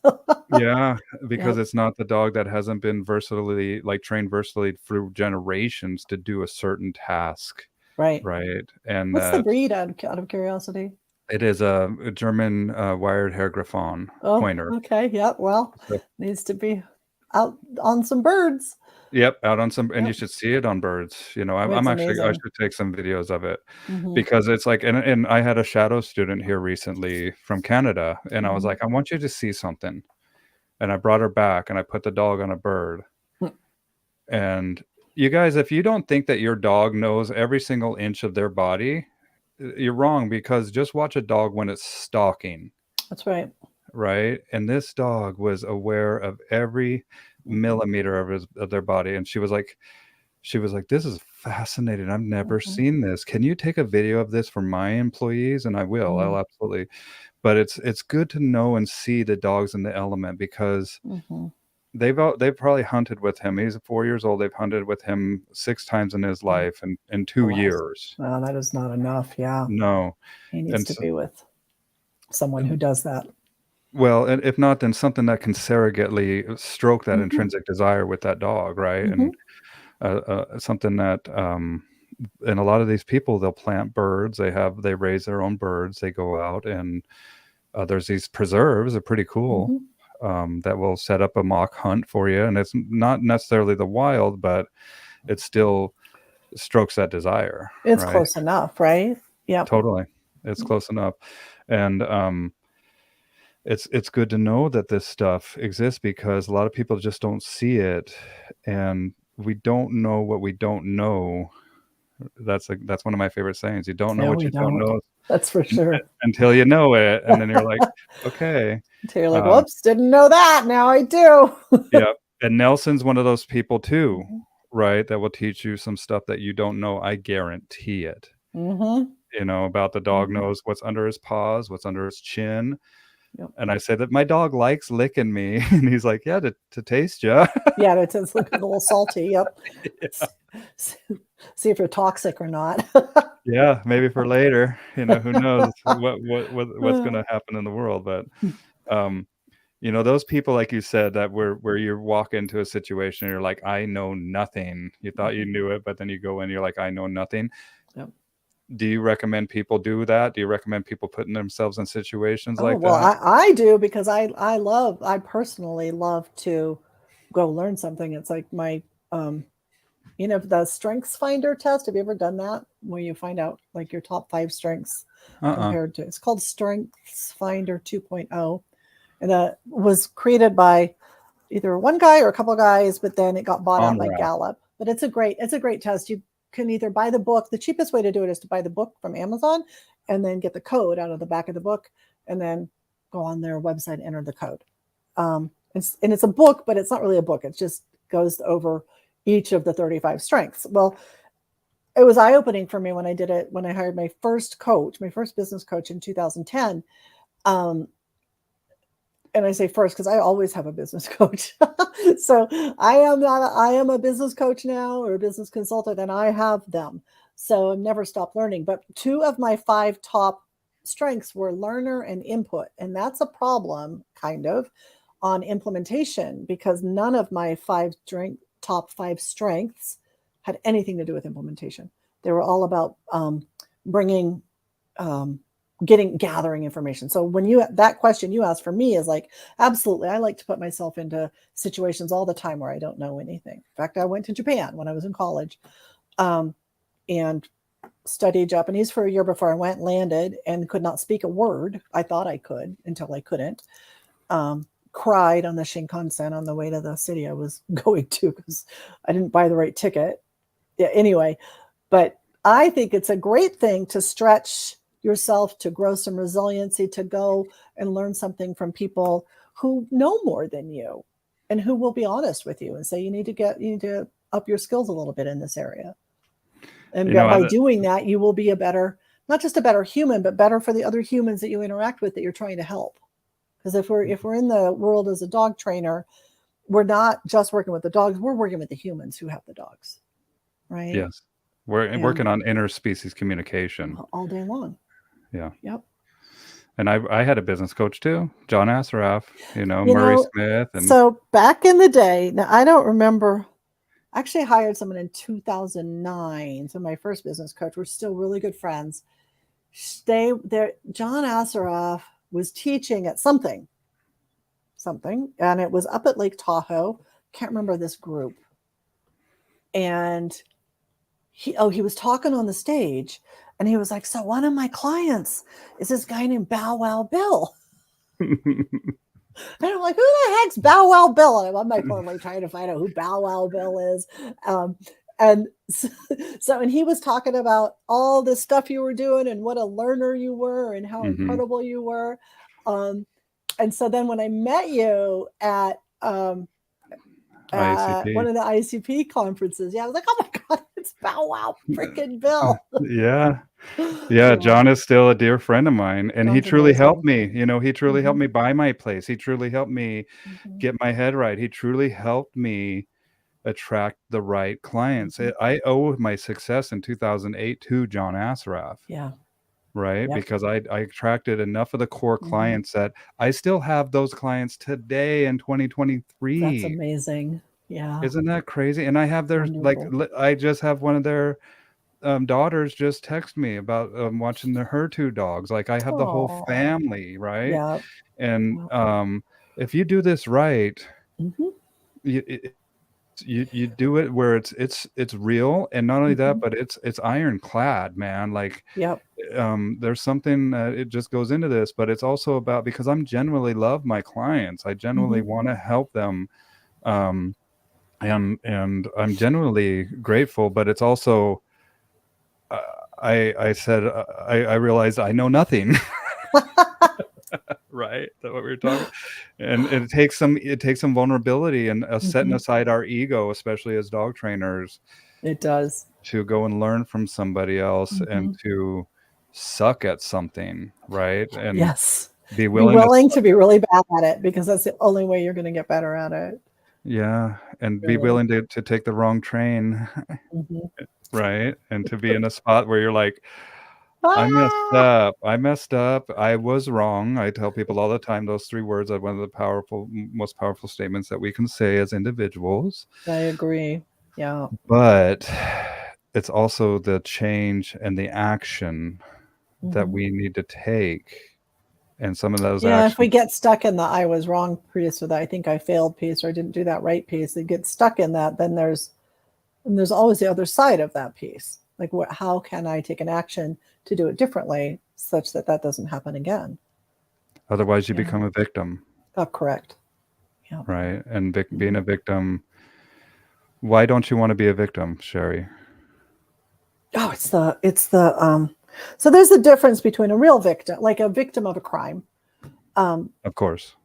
Yeah, because Yep. it's not the dog that hasn't been versatily like, trained versatily through generations to do a certain task, Right. right? And What's the that breed out of curiosity? it is a German, wired hair Griffon Oh, pointer. okay. Yep. Well, So needs to be out on some birds. Yep, out on some and you Yep. should see it on birds, you know, I'm It's actually I amazing. should take some videos of it Mhm. because it's like and I had a shadow student here recently from Canada, and I was Mhm. like, "I want you to see something." And I brought her back, and I put the dog on a bird, Mm. and you guys, if you don't think that your dog knows every single inch of their body, you're wrong because just watch a dog when it's stalking, That's right. right? And this dog was aware of every Mhm. millimeter of their body, and she was like, "This is fascinating. I've never Mhm. seen this. Can you take a video of this for my employees?" And I will. Mhm. I'll absolutely. But it's good to know and see the dogs in the element because Mhm. they've probably hunted with him. He's 4 years old. They've hunted with him 6 times in his Mhm. life in Oh, 2 wow. years. Well, that is not enough. Yeah. No. He needs And to so be with someone who does that. well, and if not, then something that can surrogately stroke that Mhm. intrinsic desire with that dog, right? Mhm. And, something that, and a lot of these people, they'll plant birds. They raise their own birds. They go out and, there's these preserves, they're pretty cool, Mhm. that will set up a mock hunt for you, and it's not necessarily the wild, but it still strokes that desire, It's right? close enough, right? Yep. Totally. It's close enough. And, it's good to know that this stuff exists because a lot of people just don't see it, and we don't know what we don't know. That's one of my favorite sayings. You don't know No, what we you don't don't. know That's for un sure. until you know it, and then you're like, "Okay." Until you're like, Um, "Whoops, didn't know that. Now I do." yeah, and Nelson's one of those people too, Mhm. right, that will teach you some stuff that you don't know, I guarantee it. Mhm. You know, about the dog Mhm. knows what's under his paws, what's under his chin, Yep. and I say that, "My dog likes licking me," and he's like, "Yeah, to taste ya." Yeah, it's like a little salty. Yep. S s See if you're toxic or not. Yeah, maybe for later, who knows what's Uh, gonna happen in the world, but, um, those people, like you said, that where you walk into a situation and you're like, "I know nothing." You thought you Mhm. knew it, but then you go in, you're like, "I know nothing." Yep. Do you recommend people do that? Do you recommend people putting themselves in situations Oh, like well, that? I do because I personally love to go learn something. It's like my, um, the strengths finder test. Have you ever done that? Where you find out like your top 5 strengths Uh-uh. compared to it's called Strengths Finder 2.0, and that was created by either one guy or a couple of guys, but then it got bought On out by rack. Gallup. But it's a great test. You can either buy the book. The cheapest way to do it is to buy the book from Amazon and then get the code out of the back of the book and then go on their website and enter the code. And it's a book, but it's not really a book. It just goes over each of the 35 strengths. Well, it was eye opening for me when I did it when I hired my first coach, my first business coach in 2010. Um, and I say first because I always have a business coach. So I am a business coach now or a business consultant, and I have them. So I've never stopped learning. But 2 of my 5 top strengths were learner and input. And that's a problem, kind of, on implementation because none of my top 5 strengths had anything to do with implementation. They were all about bringing um, gathering information. So when you that question you asked for me is like, absolutely, I like to put myself into situations all the time where I don't know anything. In fact, I went to Japan when I was in college, um, and studied Japanese for a year before I went, landed, and could not speak a word. I thought I could until I couldn't. Cried on the Shinkansen on the way to the city I was going to because I didn't buy the right ticket. Yeah, anyway, but I think it's a great thing to stretch yourself, to grow some resiliency, to go and learn something from people who know more than you and who will be honest with you and say you need to up your skills a little bit in this area. And You know, I by doing that, you will be a better, not just a better human, but better for the other humans that you interact with that you're trying to help. Because if we're in the world as a dog trainer, we're not just working with the dogs, we're working with the humans who have the dogs, right? yes. We're And working on interspecies communication. all day long. Yeah. Yep. And I had a business coach too, John Assaraf, You Murray know, Smith, and so back in the day, now I don't remember. I actually hired someone in 2009. So my first business coach, we're still really good friends. John Assaraf was teaching at something, and it was up at Lake Tahoe. Can't remember this group. And he was talking on the stage, and he was like, so one of my clients is this guy named Bow Wow Bill. And I'm like, who the heck's Bow Wow Bill? And I'm on my phone like trying to find out who Bow Wow Bill is. And and he was talking about all the stuff you were doing and what a learner you were and how Mhm. incredible you were. And so then when I met you at one ICP. of the ICP conferences, yeah, I was like, oh my God, it's Bow Wow freaking Bill. Yeah. Yeah, Yeah, John is still a dear friend of mine, and he John's truly helped amazing. me, he truly helped Hmm. me buy my place. He truly helped me Hmm. get my head right. He truly helped me attract the right clients. Hmm. I owe my success in 2008 to John Assaraf, Yeah. right? Yep. Because I attracted enough of the core Hmm. clients that I still have those clients today in That's 2023. amazing. Yeah. Isn't that crazy? And I have It's their like wonderful. I just have one of their daughters just text me about watching her two dogs. Like I have the whole Oh, family, right? yeah. And Yeah. if you do this right, Hmm. you, you do it where it's real, and not only that, Hmm. but it's ironclad, man. Like Yep. there's something it just goes into this, but it's also about, because I'm genuinely love my clients. I genuinely Hmm. want to help them, um, and I'm genuinely grateful. But it's also uh, I said I realized I know nothing. Right, that what we were talking. And it takes some vulnerability and setting Hmm. aside our ego, especially as dog trainers, It does. to go and learn from somebody else and Hmm. to suck at something, right? And Yes. be Be willing to willing to be really bad at it because that's the only way you're going to get better at it. yeah, and be Really. willing to take the wrong train, Hmm. right? And to be in a spot where you're like, I messed Ah, up. I messed up. I was wrong. I tell people all the time those 3 words are one of the most powerful statements that we can say as individuals. I agree. Yeah. But it's also the change and the action that Hmm. we need to take. And some of those Yeah. If we actions, get stuck in the I was wrong piece or the I think I failed piece or I didn't do that right piece, and get stuck in that, then there's always the other side of that piece. Like, how can I take an action to do it differently such that that doesn't happen again? otherwise you Yeah. become a victim, Oh, correct. Yeah. right? And being Hmm. a victim, why don't you want to be a victim, Sherry? Oh, so there's a difference between a real victim, like a victim of a crime, um, Of course.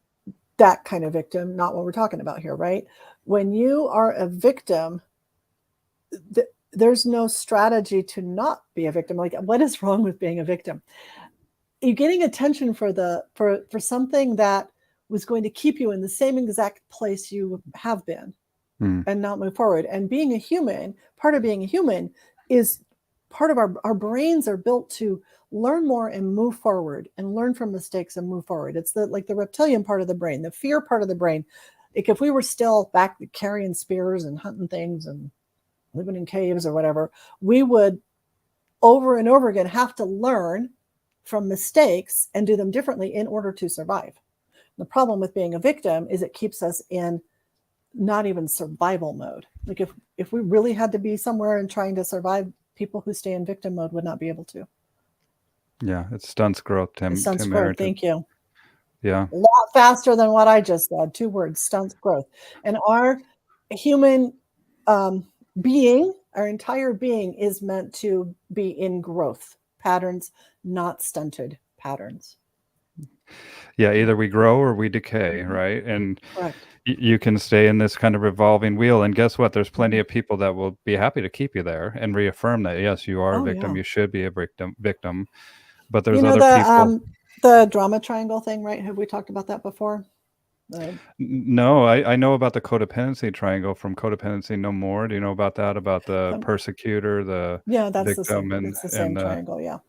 that kind of victim, not what we're talking about here, right? When you are a victim, there's no strategy to not be a victim. Like, what is wrong with being a victim? You're getting attention for something that was going to keep you in the same exact place you have been Mm, and not move forward. And being a human, part of being a human is part of our brains are built to learn more and move forward and learn from mistakes and move forward. It's the reptilian part of the brain, the fear part of the brain. Like, if we were still back carrying spears and hunting things and living in caves or whatever, we would over and over again have to learn from mistakes and do them differently in order to survive. The problem with being a victim is it keeps us in not even survival mode. Like, if we really had to be somewhere and trying to survive, people who stay in victim mode would not be able to. yeah, it stunts growth, It stunts Tim growth. Harrington. Thank you. Yeah. A lot faster than what I just said. 2 words: stunts growth. And our human um, being, our entire being, is meant to be in growth patterns, not stunted patterns. Yeah, Yeah. either we grow or we decay, Mhm. right? And Correct. you can stay in this kind of revolving wheel, and guess what? There's plenty Mhm. of people that will be happy to keep you there and reaffirm that yes, you are a Oh victim, yeah. you should be a victim. But You there's know other people. the drama triangle thing, right? Have we talked about that before? The, No, I know about the codependency triangle from Codependency No More. Do you know about that? About the the persecutor, the Yeah, that's the same. victim, and It's the and same triangle. Yeah.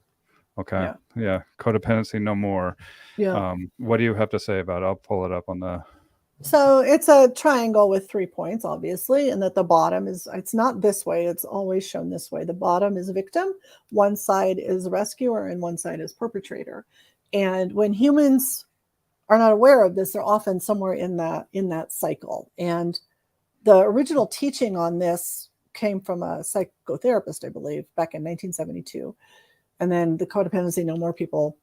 okay, Yeah. yeah, Codependency No More. Yeah. What do you have to say about it? I'll pull it up on the. So it's a triangle with 3 points, obviously, and that the bottom is, it's not this way, it's always shown this way. The bottom is victim, one side is rescuer, and one side is perpetrator. And when humans are not aware of this, they're often somewhere in that cycle. And the original teaching on this came from a psychotherapist, I believe, back in 1972. And then the Codependency No More people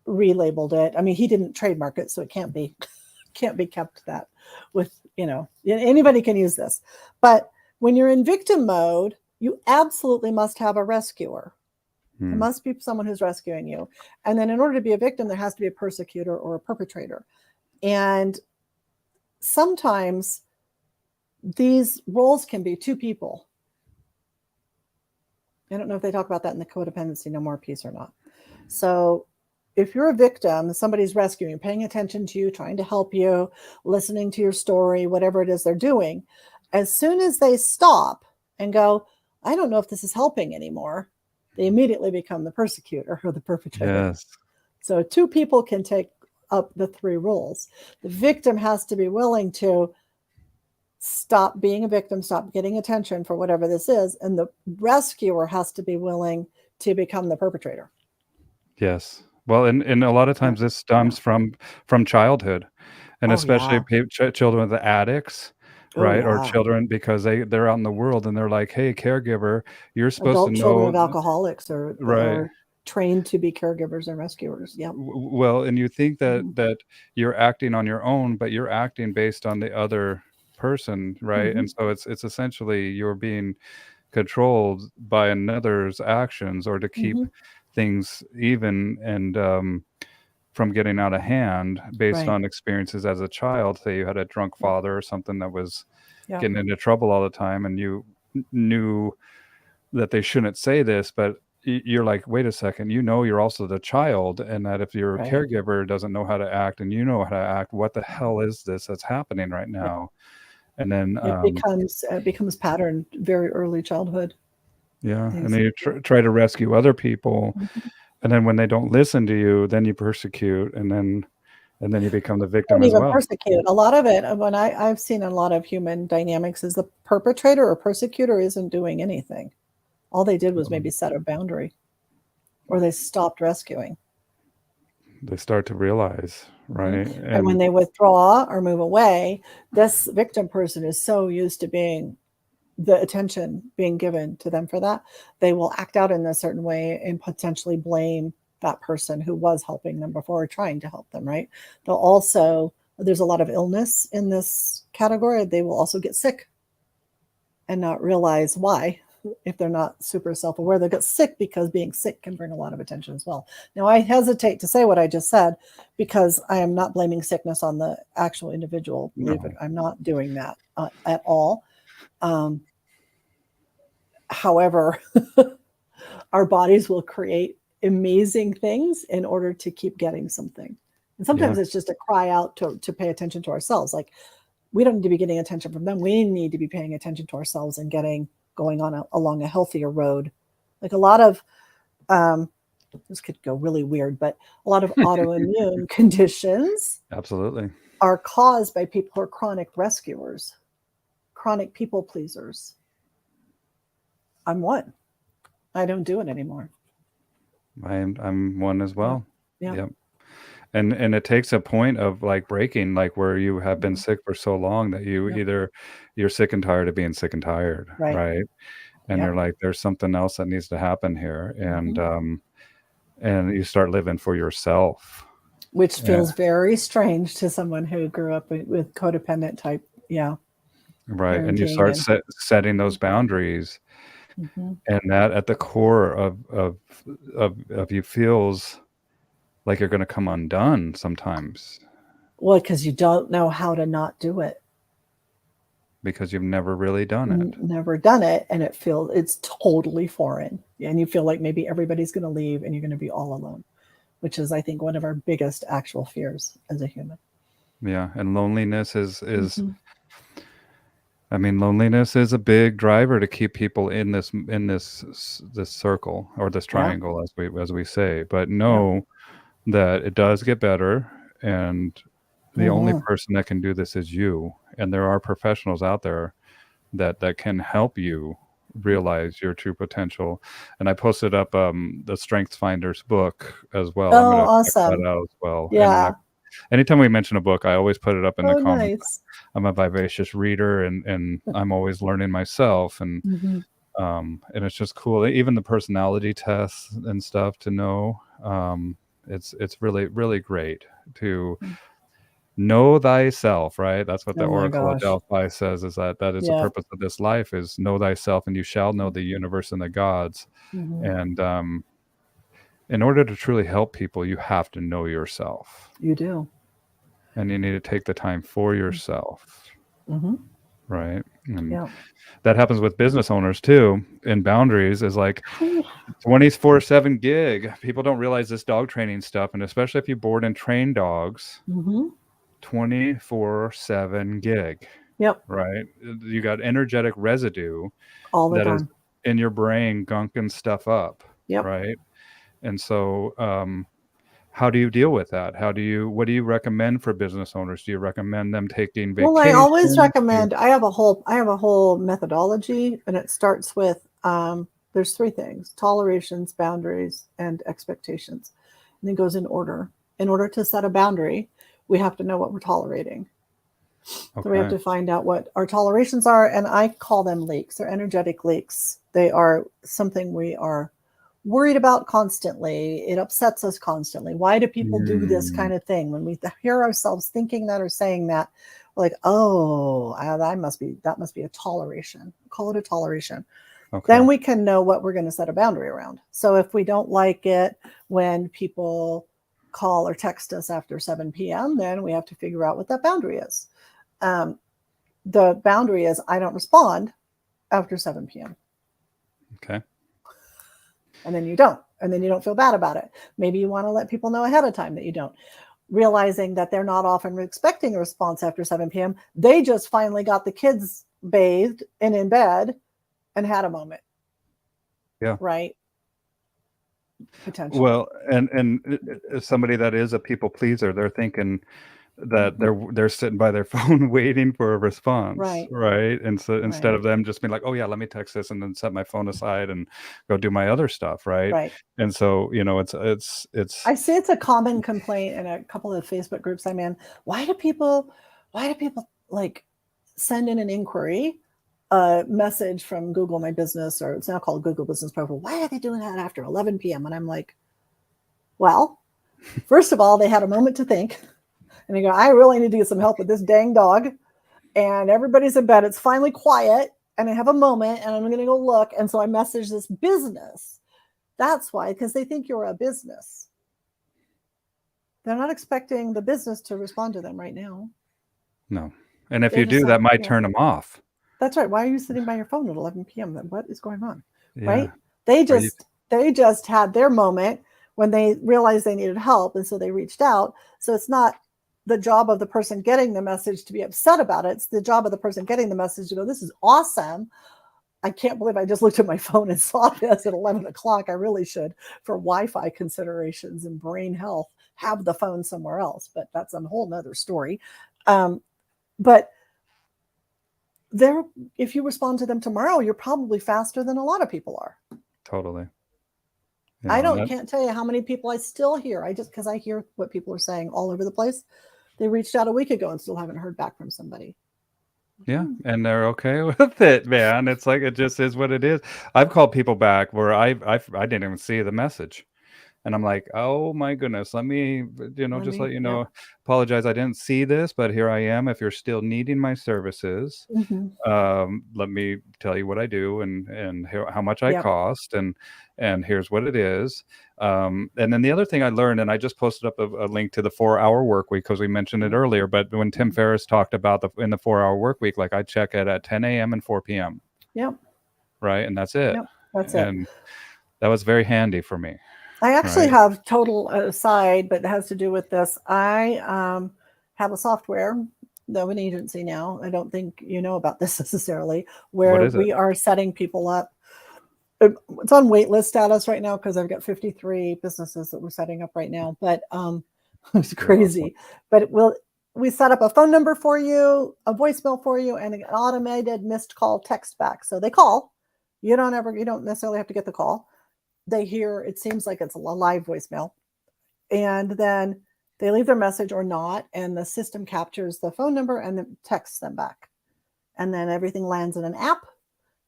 relabeled it. I mean, he didn't trademark it, so it can't be kept that with, anybody can use this. But when you're in victim mode, you absolutely must have a rescuer. There must be someone who's rescuing you. And then in order to be a victim, there has to be a persecutor or a perpetrator. And sometimes these roles can be two people. I don't know if they talk about that in the Codependency No More piece or not. So if you're a victim, somebody's rescuing, paying attention to you, trying to help you, listening to your story, whatever it is they're doing, as soon as they stop and go, I don't know if this is helping anymore, they immediately become the persecutor or the perpetrator. Yes. So two people can take up the three roles. The victim has to be willing to stop being a victim, stop getting attention for whatever this is, and the rescuer has to be willing to become the perpetrator. Yes. Well, and a lot of times this stems from childhood, and especially children with addicts, right? Or children because they're out in the world and they're like, "Hey, caregiver, you're supposed to Adult children of know." alcoholics Right. are trained to be caregivers and rescuers. Yep. Well, and you think that you're acting on your own, but you're acting based on the other person, right? And so it's essentially you're being controlled by another's actions or to keep things even and from getting out of hand based on experiences as a child. Say you had a drunk father or something that was getting into trouble all the time, and you knew that they shouldn't say this, but you're like, wait a second, you're also the child, and that if your caregiver doesn't know how to act and you know how to act, what the hell is this that's happening right now? And then it becomes patterned very early childhood. And then you try to rescue other people, and then when they don't listen to you, then you persecute, and then you become the victim as well. Persecute. A lot of it, when I've seen a lot of human dynamics, is the perpetrator or persecutor isn't doing anything. All they did was maybe set a boundary, or they stopped rescuing. They start to realize, right? And when they withdraw or move away, this victim person is so used to being the attention being given to them for that, they will act out in a certain way and potentially blame that person who was helping them before or trying to help them, right? They'll also, there's a lot of illness in this category. They will also get sick and not realize why. If they're not super self-aware, they'll get sick because being sick can bring a lot of attention as well. Now, I hesitate to say what I just said because I am not blaming sickness on the actual individual. Believe it, I'm not doing that at all. However, our bodies will create amazing things in order to keep getting something. And sometimes it's just a cry out to pay attention to ourselves. Like, we don't need to be getting attention from them. We need to be paying attention to ourselves and going on along a healthier road. Like a lot of, this could go really weird, but a lot of autoimmune conditions absolutely are caused by people who are chronic rescuers, chronic people pleasers. I'm one. I don't do it anymore. I'm one as well. Yeah. Yep. And it takes a point of like breaking, like where you have been sick for so long that you either you're sick and tired of being sick and tired, right? And you're like, there's something else that needs to happen here, and you start living for yourself, which feels very strange to someone who grew up with codependent type, right. And you start setting those boundaries, and that at the core of you feels like you're going to come undone sometimes. Well, because you don't know how to not do it. Because you've never really done it. Never done it, and it's totally foreign. And you feel like maybe everybody's going to leave and you're going to be all alone, which is, I think, one of our biggest actual fears as a human. Yeah, and loneliness is I mean, loneliness is a big driver to keep people in this circle or this triangle, as we say. But know that it does get better, and the only person that can do this is you. And there are professionals out there that can help you realize your true potential. And I posted up the Strengths Finders book as well. Oh, I'm going to awesome. check that out as well. Yeah. anytime we mention a book, I always put it up in the Oh, comments. nice. I'm a vivacious reader, and I'm always learning myself, Mhm. and it's just cool. Even the personality tests and stuff to know. It's really really great to Mm. know thyself, right? That's what the Oh my Oracle of gosh. Delphi says, is that is the Yeah. purpose of this life, is know thyself, and you shall know the universe and the gods. Mhm. And in order to truly help people, you have to know yourself, You do. and you need to take the time for yourself, Mhm. right? And Yeah. that happens with business owners too. In boundaries is like Ooh. 24/7 gig. People don't realize this dog training stuff, and especially if you board and train dogs, Mhm. 24/7 gig, Yep. right? You got energetic residue All the that is time. in your brain gunking stuff up, Yep. right? And so, how do you deal with that? What do you recommend for business owners? Do you recommend them taking Well, I always vacations? recommend I have a whole methodology, and it starts with there's three things: tolerations, boundaries, and expectations. And it goes in order. In order to set a boundary, we have to know what we're tolerating. So we have Okay. to find out what our tolerations are, and I call them leaks. They're energetic leaks. They are something we are worried about constantly. It upsets us constantly. Why do people do this Mm, kind of thing? When we hear ourselves thinking that or saying that, we're like, oh, that must be a toleration. Call it a toleration. Then okay. we can know what we're going to set a boundary around. So if we don't like it when people call or text us after 7 p.m., then we have to figure out what that boundary is. Um, the boundary is I don't respond after 7 p.m. Okay. And then you don't. And then you don't feel bad about it. Maybe you want to let people know ahead of time that you don't. Realizing that they're not often expecting a response after 7 p.m. They just finally got the kids bathed and in bed and had a moment, Yeah. right? Potentially. Well, and somebody that is a people pleaser, they're thinking that Mhm. they're sitting by their phone waiting for a response, Right, right? And so instead right, of them just being like, "Oh yeah, let me text this and then set my phone aside and go do my other stuff," right? right. And so, it's I see it's a common complaint in a couple of Facebook groups I'm in. Why do people, why do people like send in an inquiry, a message from Google My Business, or it's now called Google Business Profile? Why are they doing that after 11 p.m.? And I'm like, well, first of all, they had a moment to think, and they go, I really need to get some help with this dang dog. And everybody's in bed. It's finally quiet, and I have a moment, and I'm going to go look. And so I message this business. That's why, because they think you're a business. They're not expecting the business to respond to them right now. no. And if They're you just do, that like, might yeah, turn them off. that's right. Why are you sitting by your phone at 11 p.m.? Then what is going on? Yeah. Right? They Are you just they just had their moment when they realized they needed help, and so they reached out. So it's not the job of the person getting the message to be upset about it. It's the job of the person getting the message to go, "This is awesome. I can't believe I just looked at my phone and saw this at 11 o'clock. I really should, for Wi-Fi considerations and brain health, have the phone somewhere else." But that's a whole nother story. But there, if you respond to them tomorrow, you're probably faster than a lot of people are. totally. I And don't that can't tell you how many people I still hear. I just because I hear what people are saying all over the place. They reached out a week ago and still haven't heard back from somebody. yeah, Hmm. and they're okay with it, man. It's like, it just is what it is. I've called people back where I didn't even see the message. And I'm like, "Oh my goodness, let me, Let just me, let you yep. know, apologize. I didn't see this, but here I am. If you're still needing my services, Hmm. let me tell you what I do, and how much I Yep. cost, and here's what it is." And then the other thing I learned, and I just posted up a link to the 4 hour work week because we mentioned it Yep. earlier. But when Tim Mhm. Ferriss talked about in the 4 hour work week, like I check it at 10 a.m. and 4 p.m. Yep. Right, and that's it. Yep. That's it. And that was very handy for me. I actually Right. have total aside, but it has to do with this. I have a software of an agency now. I don't think you know about this necessarily, What where is it? we are setting people up. It's on wait list status right now because I've got 53 businesses that we're setting up right now. But it's You're awesome. crazy. But we set up a phone number for you, a voicemail for you, and an automated missed call text back. So they call. You don't necessarily have to get the call. They hear it seems like it's a live voicemail, and then They leave their message or not, and the system captures the phone number and then texts them back. And then everything lands in an app,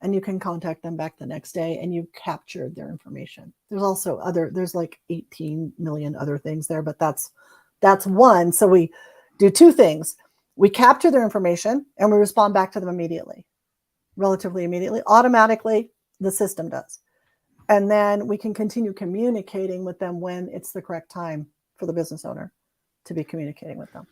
and you can contact them back the next day, and you've captured their information. There's also there's like 18 million other things there, but that's one. So we do two things. We capture their information and we respond back to them immediately, relatively immediately, automatically, the system does. And then we can continue communicating with them when it's the correct time for the business owner to be communicating with them.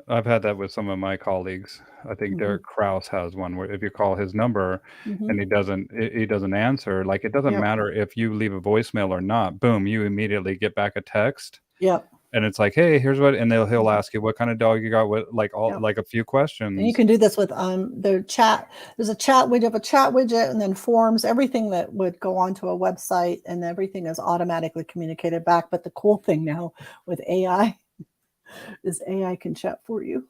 I've had that with some of my colleagues. I think Derek Kraus has one where if you call his number and he doesn't answer, like it doesn't matter if you leave a voicemail or not, boom, you immediately get back a text. Yep. And it's like, hey, here's what, and he'll ask you what kind of dog you got, what like like a few questions. And you can do this with the chat. There's a chat widget, have a chat widget, and then forms, everything that would go onto a website, and everything is automatically communicated back. But the cool thing now with AI is AI can chat for you.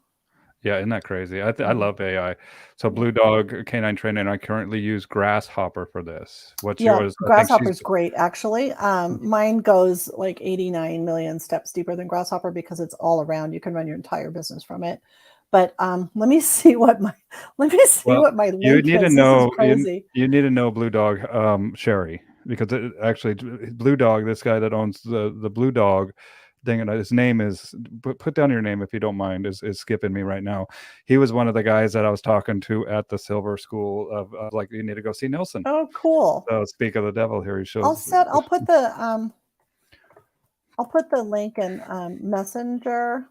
Yeah, isn't that crazy? I love AI. So Blue Dog Canine Training, I currently use Grasshopper for this. What's yours? Grasshopper is great, actually. Mine goes like 89 million steps deeper than Grasshopper because it's all around. You can run your entire business from it. But let me see what my link is. You need to know. This is crazy. You need to know Blue Dog Sherry, because actually Blue Dog, this guy that owns the Blue Dog. Dang it, his name is, put down your name if you don't mind, is skipping me right now. He was one of the guys that I was talking to at the Silver School of like, you need to go see Nelson. Oh, cool. So speak of the devil, here he shows. I'll put the link in Messenger.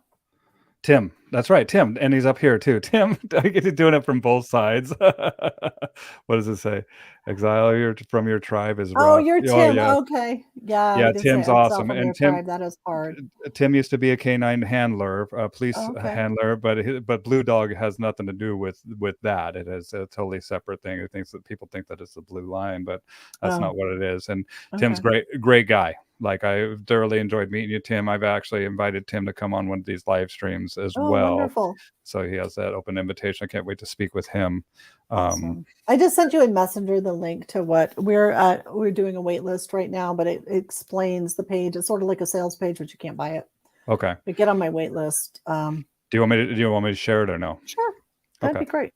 Tim, that's right, Tim, and he's up here too. Tim, I get to doing it from both sides. What does it say? Exile from your tribe is rough. Oh, you're Tim. Yeah. Okay, yeah. Tim's awesome, and Tim, tribe, that is hard. Tim used to be a canine handler, a police handler, but Blue Dog has nothing to do with that. It is a totally separate thing. It thinks that people think that it's the Blue Line, but that's not what it is. And Tim's great guy. Like, I thoroughly enjoyed meeting you, Tim. I've actually invited Tim to come on one of these live streams as well. Wonderful. So he has that open invitation. I can't wait to speak with him. Awesome. I just sent you in Messenger the link to what we're doing a wait list right now, but it explains the page. It's sort of like a sales page, but you can't buy it. Okay. But get on my wait list. Do you want me to share it or no? Sure. That'd be great.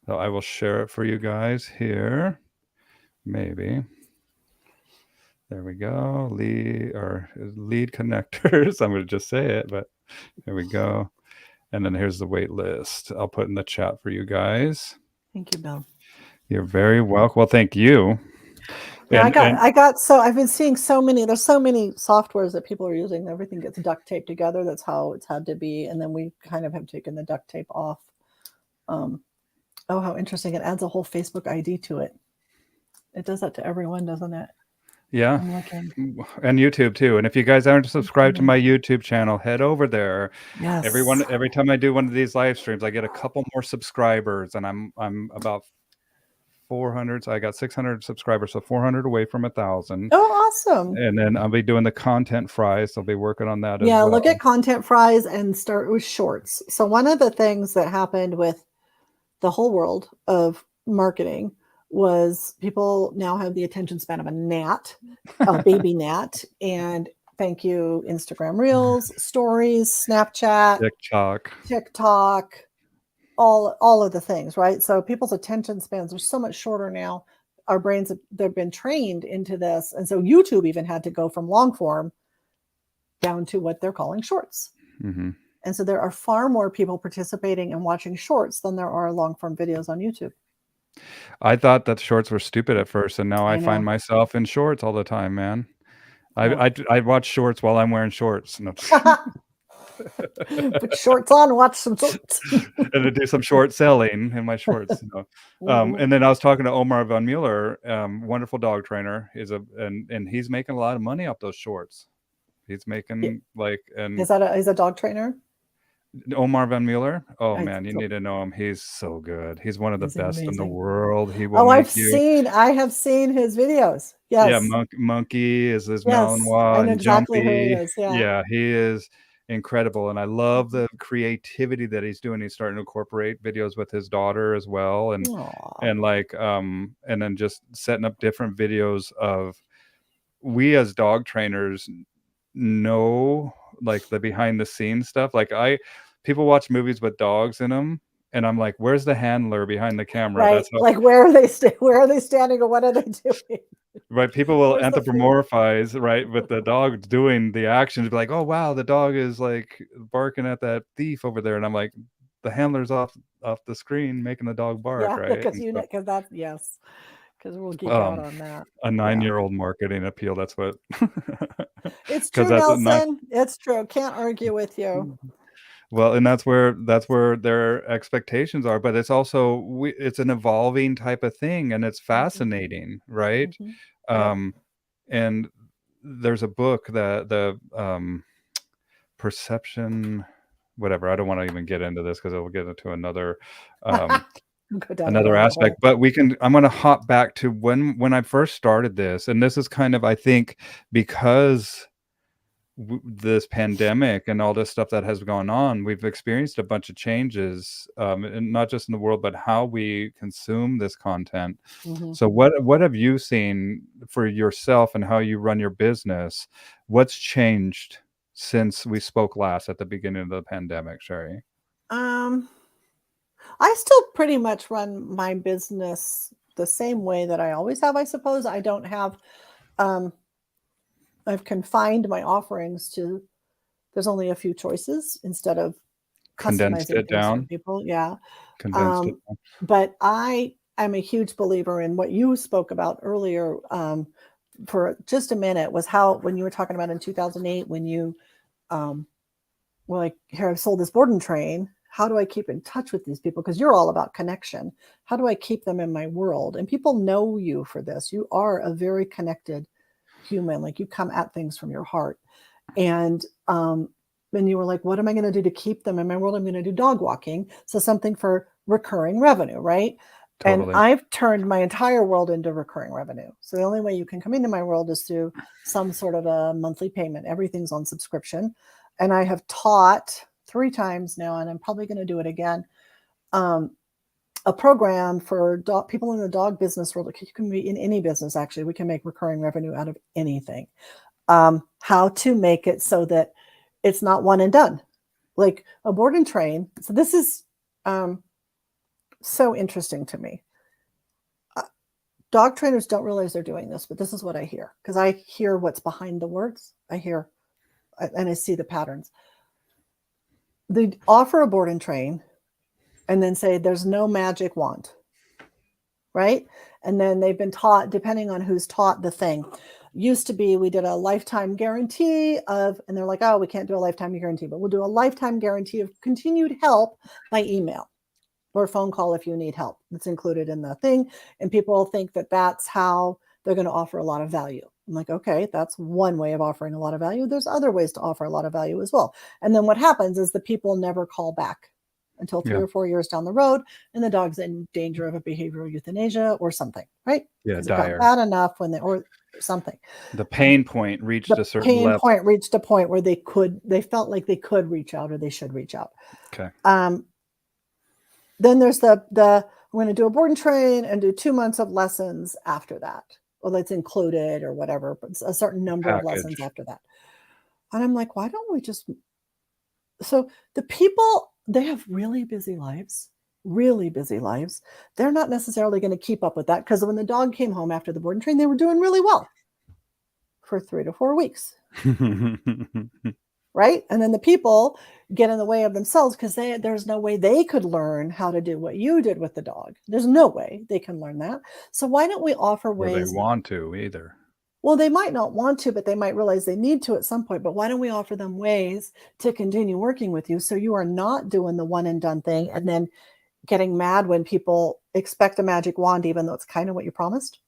So I will share it for you guys here. Maybe. There we go. Lead connectors. I'm going to just say it, but there we go. And then here's the wait list. I'll put in the chat for you guys. Thank you, Bill. You're very welcome. Well, thank you. Yeah, I've been seeing there's so many softwares that people are using. Everything gets duct taped together. That's how it's had to be. And then we kind of have taken the duct tape off. Oh, how interesting. It adds a whole Facebook ID to it. It does that to everyone, doesn't it? Yeah. And YouTube too. And if you guys aren't subscribed to my YouTube channel, head over there. Yes. Every time I do one of these live streams, I get a couple more subscribers, and I'm about 400. So I got 600 subscribers, so 400 away from 1,000. Oh, awesome. And then I'll be doing the content fries. I'll be working on that as well. Look at content fries and start with shorts. So one of the things that happened with the whole world of marketing was people now have the attention span of a gnat, a baby gnat. And thank you, Instagram Reels, Stories, Snapchat, TikTok, all of the things, right? So people's attention spans are so much shorter now. Our brains, they've been trained into this. And so YouTube even had to go from long form down to what they're calling shorts. Mm-hmm. And so there are far more people participating and watching shorts than there are long form videos on YouTube. I thought that shorts were stupid at first, and now I find myself in shorts all the time, man. I watch shorts while I'm wearing shorts. No. Put shorts on, watch some shorts. And to do some short selling in my shorts. And then I was talking to Omar von Mueller, wonderful dog trainer. And he's making a lot of money off those shorts. He's making he's a dog trainer? Omar von Mueller. Oh man, you need to know him. He's so good. He's one of the best in the world. He will. I have seen his videos. Yes. Yeah, Monkey is his Malinois. I know exactly who he is. Yeah, he is incredible, and I love the creativity that he's doing. He's starting to incorporate videos with his daughter as well, and then just setting up different videos of, we as dog trainers know like the behind the scenes stuff. Like people watch movies with dogs in them, and I'm like, where's the handler behind the camera? Right. That's how, Like, where are they standing, or what are they doing? right. People will Where's the food? anthropomorphize, right, with the dog doing the actions, be like, oh wow, the dog is like barking at that thief over there, and I'm like, the handler's off the screen making the dog bark, Yeah, right? because And so, because that's, yes, because we'll geek out um, on that. a Yeah. 9-year-old marketing appeal. That's what, It's because true, that's a nine. Nelson. It's true. Can't argue with you. Well, and that's where their expectations are, but it's also it's an evolving type of thing, and it's Mhm, fascinating, right? mhm. Yep. Um, and there's a book that the perception, whatever. I don't want to even get into this because it will get into um, Go down a another rabbit aspect. hole. But I'm going to hop back to when I first started this, and this is kind of, I think, because this pandemic and all this stuff that has gone on, we've experienced a bunch of changes, and not just in the world, but how we consume this content. Mhm. So what have you seen for yourself and how you run your business? What's changed since we spoke last at the beginning of the pandemic, Sherry? Um, I still pretty much run my business the same way that I always have, I suppose. I don't have, um, I've confined my offerings to, there's only a few choices instead of Condensed customizing it things for down. people. Yeah. Condensed it Um, down. but I am a huge believer in what you spoke about earlier, for just a minute, was how, when you were talking about in 2008, when you, um, were like, here, I've sold this board and train. How do I keep in touch with these people? Because you're all about connection. How do I keep them in my world? And people know you for this. You are a very connected human. Like, you come at things from your heart. And then you were like, what am I going to do to keep them in my world? I'm going to do dog walking. So something for recurring revenue, right? And Totally. I've turned my entire world into recurring revenue. So the only way you can come into my world is through some sort of a monthly payment. Everything's on subscription. And I have taught 3 times now, and I'm probably going to do it again, um, a program for people in the dog business world. You can be in any business, actually. We can make recurring revenue out of anything. How to make it so that it's not one and done, like a board and train. So this is so interesting to me. Dog trainers don't realize they're doing this, but this is what I hear, because I hear what's behind the words. I hear and I see the patterns. They offer a board and train and then say there's no magic wand, right? And then they've been taught, depending on who's taught the thing. Used to be, we did a lifetime guarantee of, and they're like, oh, we can't do a lifetime guarantee, but we'll do a lifetime guarantee of continued help by email or phone call if you need help. It's included in the thing. And people think that that's how they're going to offer a lot of value. I'm like, okay, that's one way of offering a lot of value. There's other ways to offer a lot of value as well. And then what happens is the people never call back until 3 Yeah. or 4 years down the road, and the dog's in danger of a behavioral euthanasia or something, right? Yeah. Because it got Dire. bad enough when they, or something. The pain point reached The a certain pain level. point reached a point where they felt like they could reach out, or they should reach out. Okay. Then there's the I'm going to do a board and train and do 2 months of lessons after that. Well, that's included or whatever, but a certain number of lessons Package. after that. And I'm like, why don't we just, so the people, they have really busy lives, really busy lives. They're not necessarily going to keep up with that, because when the dog came home after the board and train, they were doing really well for 3 to 4 weeks. Right? And then the people get in the way of themselves, because there's no way they could learn how to do what you did with the dog. There's no way they can learn that. So why don't we offer Or they ways? want to either. Well, they might not want to, but they might realize they need to at some point. But why don't we offer them ways to continue working with you, so you are not doing the one and done thing and then getting mad when people expect a magic wand, even though it's kind of what you promised?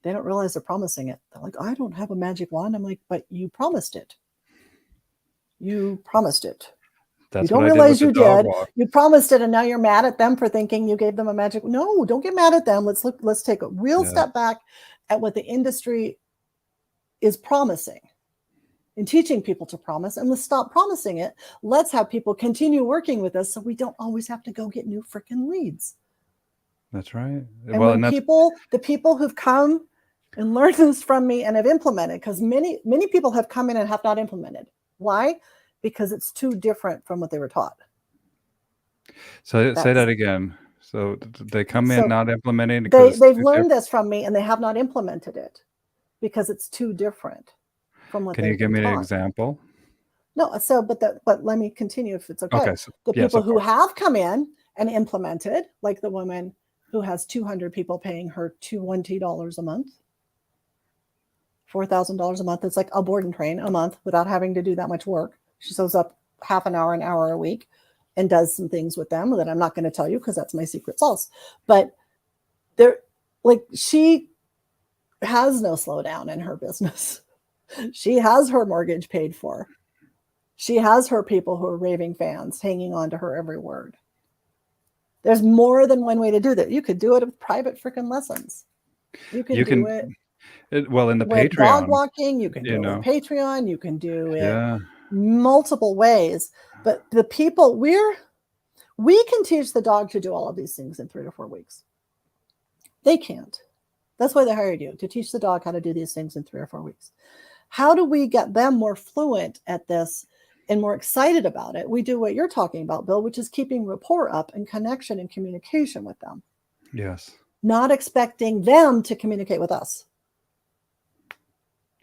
They don't realize they're promising it. They're like, I don't have a magic wand. I'm like, but you promised it. You promised it. You That's what don't I did with realize the you dog did. walk. You promised it, and now you're mad at them for thinking you gave them a magic. No, don't get mad at them. Let's take a real Yeah. step back at what the industry is promising and teaching people to promise, and let's stop promising it. Let's have people continue working with us, so we don't always have to go get new freaking leads. That's right. And Well, when and that's the people who've come and learned this from me and have implemented, because many people have come in and have not implemented. Why? Because it's too different from what they were taught. So say That's that again. So they come in so not implementing because they've too learned different. this from me and they have not implemented it because it's too different from what Can you they've give been me an taught. example? No, so but let me continue if it's okay. Okay. So, The yes, people of who course. have come in and implemented, like the woman who has 200 people paying her $20 a month, $4,000 a month. It's like a board and train a month without having to do that much work. She shows up half an hour a week and does some things with them that I'm not going to tell you because that's my secret sauce. But they're like, she has no slowdown in her business. She has her mortgage paid for. She has her people who are raving fans hanging on to her every word. There's more than one way to do that. You could do it with private freaking lessons. You can You do can, it well, in the with dog Patreon, walking. You can you do it with know, Patreon. You can do it yeah, multiple ways. But the people we can teach the dog to do all of these things in 3 to 4 weeks. They can't. That's why they hired you, to teach the dog how to do these things in 3 or 4 weeks. How do we get them more fluent at this and more excited about it? We do what you're talking about, Bill, which is keeping rapport up and connection and communication with them, yes. not expecting them to communicate with us.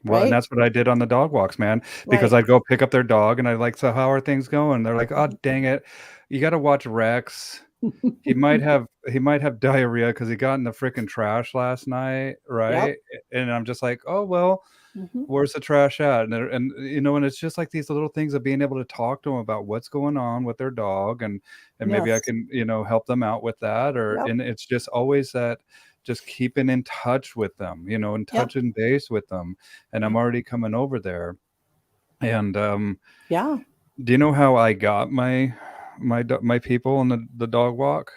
Well, and Right? that's what I did on the dog walks, man, because Right. I'd go pick up their dog and I'd like, so how are things going? They're like, oh, dang it. You got to watch Rex. He might have diarrhea because he got in the freaking trash last night, Yep. right? And I'm just like, oh well, Mm-hmm. where's the trash at? And and it's just like these little things of being able to talk to them about what's going on with their dog, and maybe I Yes. can help them out with that, or Yep. and it's just always that, just keeping in touch with them, and Yep. touching base with them, and I'm Yep. already coming over there, and Yeah. do you know how I got my people on the dog walk?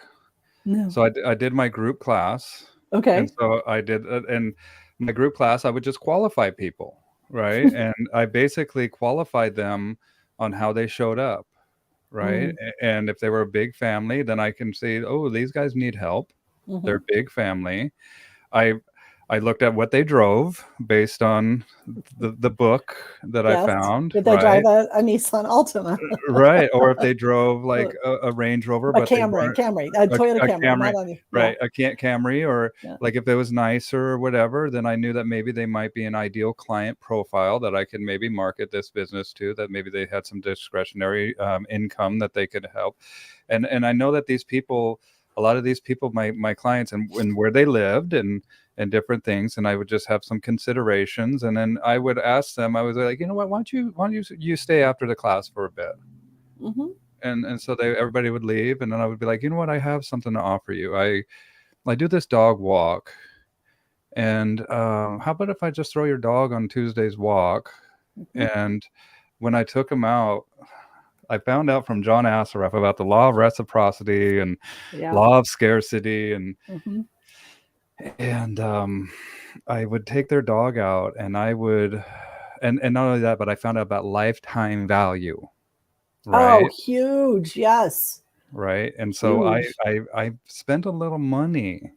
No. So I did my group class, and Okay. so I did, and my group class, I would just qualify people, right? And I basically qualified them on how they showed up, right? Mm. And if they were a big family, then I can see, oh, these guys need help. They're Mm-hmm. a big family. I I looked at what they drove based on the book that I Yes. found, Did they drive right? a Nissan Altima? Right, or if they drove like a Range Rover, A but they Camry, weren't Camry, a Toyota a Camry, Camry, not on you. Yeah. right, a Camry, or Yeah. like if it was nicer or whatever, then I knew that maybe they might be an ideal client profile that I could maybe market this business to, that maybe they had some discretionary income that they could help. And I know that these people, a lot of these people, my clients, and where they lived, and different things, and I would just have some considerations, and then I would ask them, I was like, you know what, why don't you stay after the class for a bit? Mm-hmm. And so everybody would leave, and then I would be like, you know what, I have something to offer you. I do this dog walk, and how about if I just throw your dog on Tuesday's walk? Mm-hmm. And when I took him out, I found out from John Assaraf about the law of reciprocity and Yeah. law of scarcity, Mm-hmm. and I would take their dog out, and I would, and not only that, but I found out about lifetime value, Oh, right? huge. Yes. Right. And so I Huge. I I spent a little money.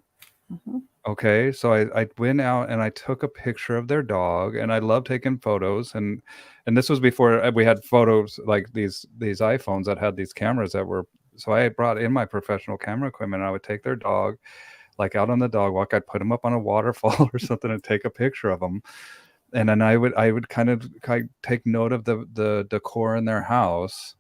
Mm-hmm. Okay. So I went out and I took a picture of their dog, and I love taking photos, and this was before we had photos like these iPhones that had these cameras that were, so I had brought in my professional camera equipment, and I would take their dog like out on the dog walk. I'd put them up on a waterfall or something and take a picture of them. And then I would kind of take note of the decor in their house,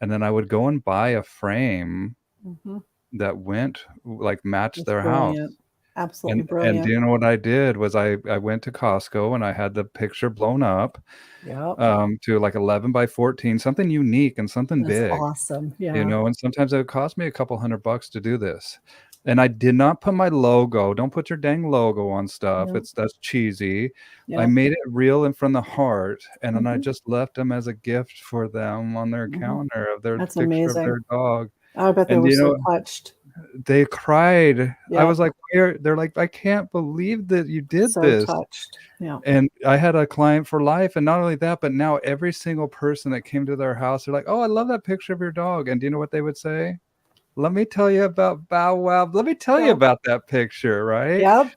and then I would go and buy a frame Mm-hmm. that went like matched It's their house. brilliant. Absolutely And do brilliant. you know what I did was I went to Costco and I had the picture blown up Yep. to like 11 by 14, something unique and something That's big, awesome. Yeah. and sometimes it would cost me a couple $100 to do this. And I did not put my logo. Don't put your dang logo on stuff. Yep. That's cheesy. I Yep. made it real and from the heart, and then I Mm-hmm. just left them as a gift for them on their Mm-hmm. counter of their That's picture of amazing. their dog. I bet they And were so touched. they cried. I Yep. was like, they're like, I can't believe that you did So this. touched. Yeah. And I had a client for life. And not only that, but now every single person that came to their house, they're like, oh, I love that picture of your dog. And do you know what they would say? Let me tell you about Bow Wow. Let me tell you Yep. about that picture, right? Yep.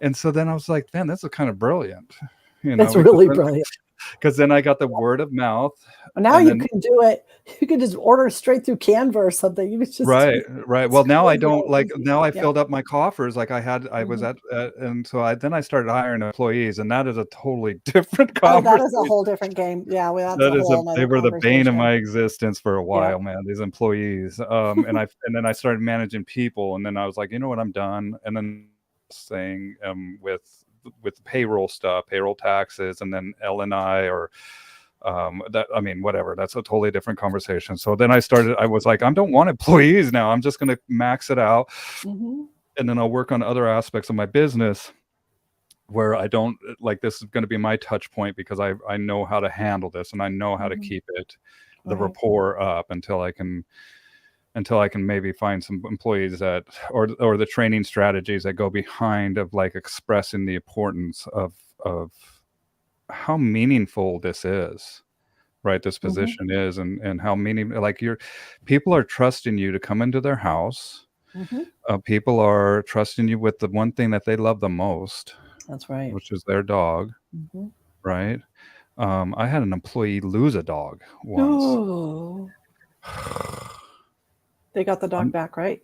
And so then I was like, man, this is kind of brilliant, It's because really brilliant. because then I got the word of mouth, Now and you then can do it. You can just order straight through Canva or something. You could just right, right. it's Well, now I crazy don't how like easy. now I Yeah. filled up my coffers like I was Mhm. at and so I started hiring employees, and that is a totally different Oh, that is a conversation. whole different game. Yeah, well, that's a That is a whole they nother were the bane of conversation. my existence for a Yep. while, man, these employees, and then I started managing people, and then I was like, "You know what? I'm done." And then saying, with payroll stuff, payroll taxes, and then L&I or, that I mean, whatever, that's a totally different conversation. So then I was like, "I don't want employees now, I'm just gonna max it out, Mhm. and then I'll work on other aspects of my business where I don't like this is going to be my touch point because I know how to handle this and I know how to Mhm. keep the Right. rapport up until I can maybe find some employees that or the training strategies that go behind of like expressing the importance of how meaningful this is, right? This Mhm. position is and how like your people are trusting you to come into their house. Mhm. People are trusting you with the one thing that they love the most, That's right. which is their dog, Mhm. right? I had an employee lose a dog once. Oh, they got the dog Um, back, right?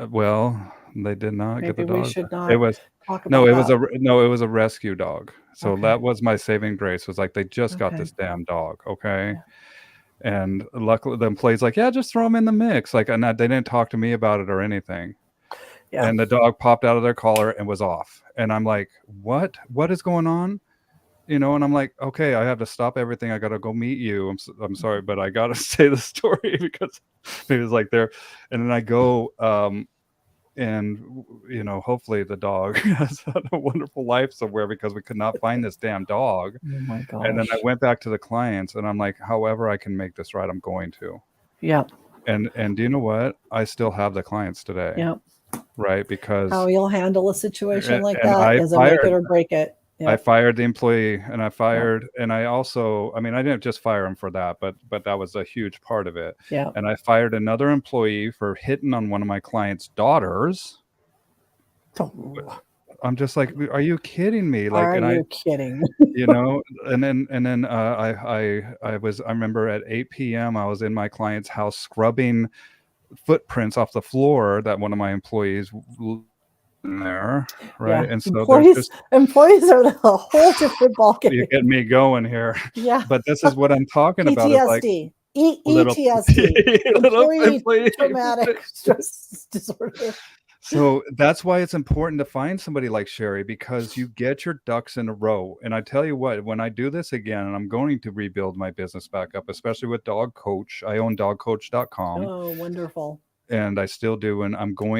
well, they did not get the Maybe we dog should back. It not was talk no, about that. it was a rescue dog. So Okay. that was my saving grace, was like, "They just got Okay. this damn dog, okay?" Yeah. And luckily, the employee's like, "Yeah, just throw him in the mix." Like, and they didn't talk to me about it or anything. Yeah. And the dog popped out of their collar and was off. And I'm like, "What? What is going on?" And I'm like, "Okay, I have to stop everything. I gotta go meet you. I'm sorry, Mhm. but I gotta say the story because it was like there." And then I go, and hopefully the dog has had a wonderful life somewhere because we could not find this damn dog. Oh my And then I gosh. went back to the clients and I'm like, "However I can make this right, I'm going to." Yep. And do you know what? I still have the clients today, Yep. right? How Because you'll handle a situation like and that is a make it or break it. I Yep. fired the employee, and Yep. I also, I mean, I didn't just fire him for that, but that was a huge part of it. Yep. And I fired another employee for hitting on one of my clients' daughters. Oh, I'm just like, "Are you kidding me?" Like, are and you kidding? you know, and then I remember at 8 p.m. I was in my client's house scrubbing footprints off the floor that one of my employees in there, Yeah. right? And so there's Employees just employees are a whole different you ballgame. get me going here. Yeah. But this is what I'm talking about is like PTSD. little ETSD. little Employee employee. traumatic stress disorder. So that's why it's important to find somebody like Sherry because you get your ducks in a row. And I tell you what, when I do this again, and I'm going to rebuild my business back up, especially with Dog Coach. I own dogcoach.com. Oh, wonderful. And I still do, and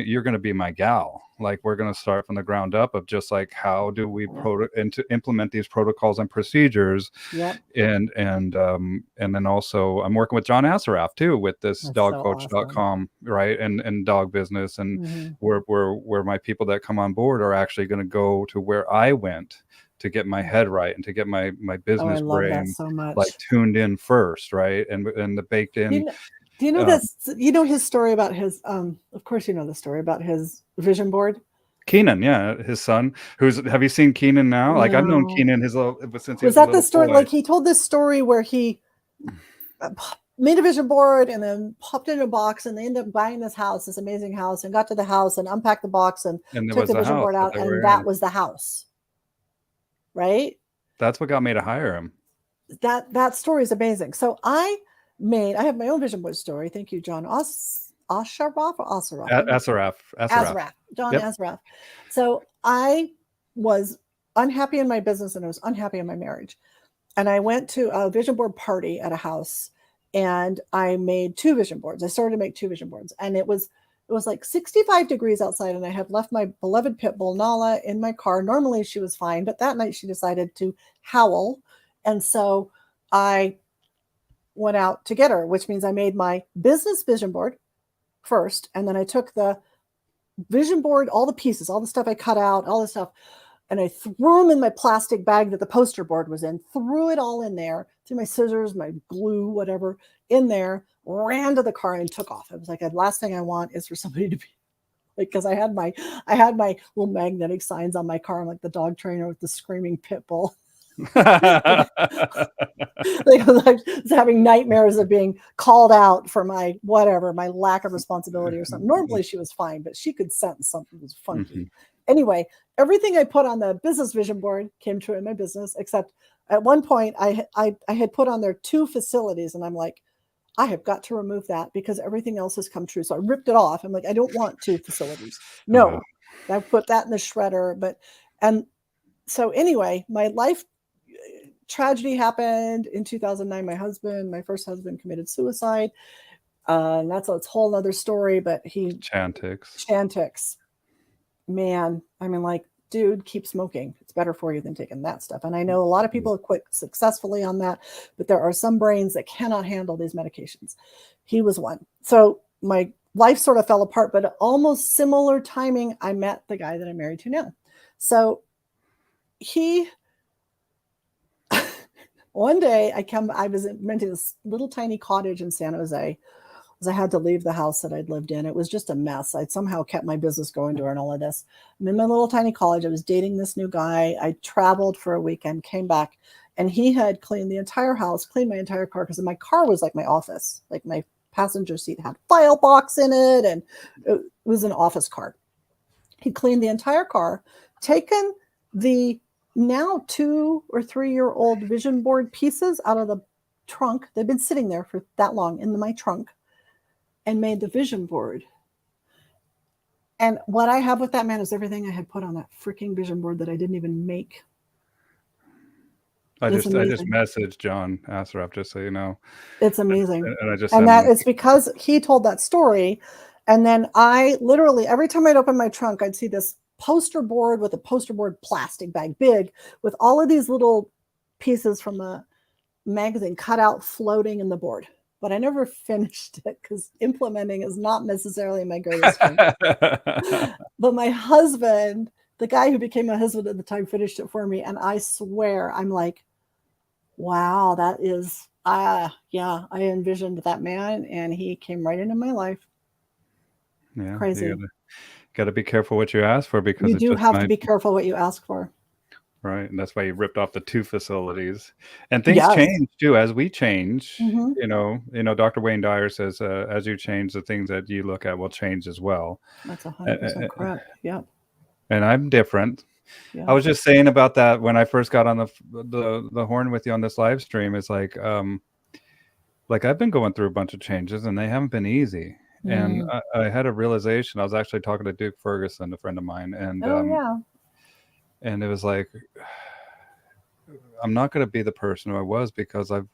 you're going to be my gal. Like, we're going to start from the ground up of just like, how do we Yeah. implement these protocols and procedures. Yep. And then also I'm working with John Assaraf too with this That's so awesome. dogcoach.com, right? And dog business, and Mhm. where my people that come on board are actually going to go to where I went to get my head right and to get my Oh, I business love that brain so like much. tuned in first, right? And the baked Do you in. know do you know um, this you know his story about his, of course you know the story about his vision board? Keenan, yeah, his son. Have you seen Keenan now? Like, I've known No. Keenan since he Was was a that the little story boy. like, he told this story where he, made a vision board and then popped in a box, and they ended up buying this house, this amazing house, and got to the house and unpacked the box and And there took was the a vision house board that out, they and were that in. was the house, right? That's what got me to hire him. That story is amazing. So I have my own vision board story. Thank you, John Asharaf or Asaraf. Asaraf. Azraf, John Yep. Azraf. So I was unhappy in my business and I was unhappy in my marriage. And I went to a vision board party at a house and I made two vision boards. I started to make two vision boards, and it was like 65 degrees outside, and I had left my beloved pit bull Nala in my car. Normally she was fine, but that night she decided to howl. And so I went out to get her, which means I made my business vision board first, and then I took the vision board, all the pieces, all the stuff I cut out, all the stuff, and I threw them in my plastic bag that the poster board was in, threw it all in there, threw my scissors, my glue, whatever, in there, ran to the car and took off. I was like, the last thing I want is for somebody to be like, because I had my little magnetic signs on my car. I'm like the dog trainer with the screaming pit bull. Like, I was having nightmares of being called out for my whatever, my lack of responsibility or something. Normally she was fine, but she could sense something was funky. Mhm. Anyway, everything I put on the business vision board came true in my business, except at one point I had put on there 2 facilities, and I'm like, I have got to remove that because everything else has come true. So I ripped it off. I'm like, I don't want 2 facilities. Ugh. No, I put that in the shredder. But and so anyway, my life tragedy happened in 2009. My first husband, committed suicide. And that's a whole other story. But Chantix. Chantix, man, I mean, like, dude, keep smoking. It's better for you than taking that stuff. And I know a lot of people have quit successfully on that, but there are some brains that cannot handle these medications. He was one. So my life sort of fell apart, but almost similar timing, I met the guy that I'm married to now. So he, one day I was renting this little tiny cottage in San Jose. I had to leave the house that I'd lived in. It was just a mess. I'd somehow kept my business going during all of this. I'm in my little tiny college. I was dating this new guy. I traveled for a weekend, came back, and he had cleaned the entire house, cleaned my entire car, because my car was like my office. Like, my passenger seat had a file box in it, and it was an office car. He cleaned the entire car, taken the now 2 or 3-year-old vision board pieces out of the trunk. They've been sitting there for that long in my trunk, and made the vision board. And what I have with that man is everything I had put on that freaking vision board that I didn't even make. I It's just amazing. messaged John Asaraf, just so you know. It's amazing. And I just And sent that him. is because he told that story. And then I literally, every time I'd open my trunk, I'd see this poster board with a poster board plastic bag, big, with all of these little pieces from the magazine cut out, floating in the board. But I never finished it because implementing is not necessarily my greatest strength. But my husband, the guy who became my husband at the time, finished it for me. And I swear, I'm like, wow, that is, yeah, I envisioned that man, and he came right into my life. Yeah, Crazy. you gotta be careful what you ask for, because You it do just have to might. be careful what you ask for. Right, and that's why you ripped off the 2 facilities. And things Yes. change too as we change. Mm-hmm. Dr. Wayne Dyer says, as you change, the things that you look at will change as well. That's A 100% correct. Yep. and I'm different. Yeah. I was just saying about that when I first got on the horn with you on this live stream. It's like I've been going through a bunch of changes, and they haven't been easy. And I had a realization. I was actually talking to Duke Ferguson, a friend of mine, Oh, yeah. and it was like, I'm not going to be the person who I was, because I've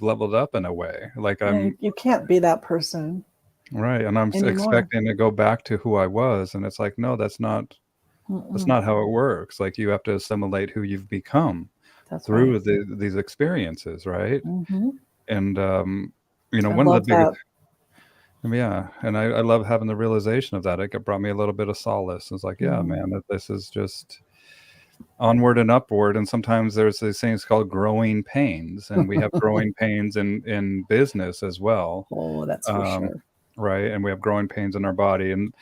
leveled up in a way. Like, Yeah, you can't be that person right, and I'm anymore. expecting to go back to who I was, and it's like, no, that's not how it works. Like, you have to assimilate who you've become That's through right. these experiences, right? Mm-hmm. And I one of the love biggest, that. yeah, and I love having the realization of that. It brought me a little bit of solace. It's like, yeah, Mm-hmm. man, that this is just onward and upward. And sometimes there's these things called growing pains, and we have growing pains in business as well. Oh, that's for sure. Right, and we have growing pains in our body. And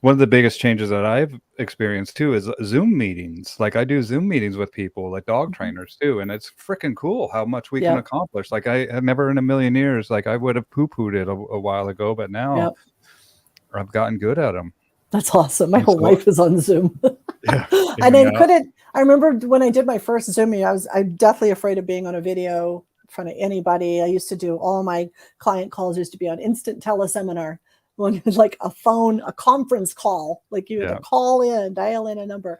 one of the biggest changes that I've experienced too is Zoom meetings. Like, I do Zoom meetings with people, like dog Mm-hmm. trainers too, and it's freaking cool how much we can Yep. accomplish. Like, I have never in a million years, like, I would have poo-pooed it a while ago, but now Yep. I've gotten good at them. That's awesome. My And whole so, life is on Zoom. yeah, And yeah, I couldn't, I remember when I did my first Zoom meeting, I'm deathly afraid of being on a video in front of anybody. I used to do all my client calls used to be on instant teleseminar, when like a conference call, like you had yeah. to call in, dial in a number.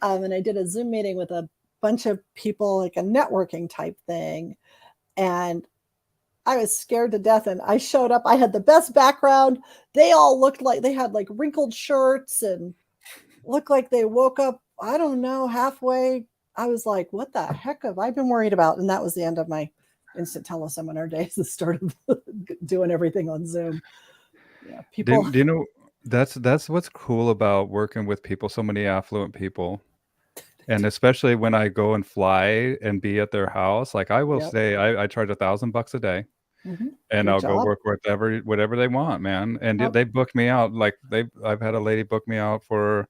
And I did a Zoom meeting with a bunch of people, like a networking type thing. And I was scared to death, and I showed up. I had the best background. They all looked like they had like wrinkled shirts and looked like they woke up, I don't know, halfway. I was like, what the heck have I been worried about? And that was the end of my instant teleseminar days. The start of doing everything on Zoom. Yeah, people. Do you know, that's what's cool about working with people, so many affluent people. And especially when I go and fly and be at their house, like, I will Yep. say, I charge $1,000 a day, Mm-hmm. and Good I'll go job. work whatever they want, man. And Yep. they book me out. Like, I've had a lady book me out for,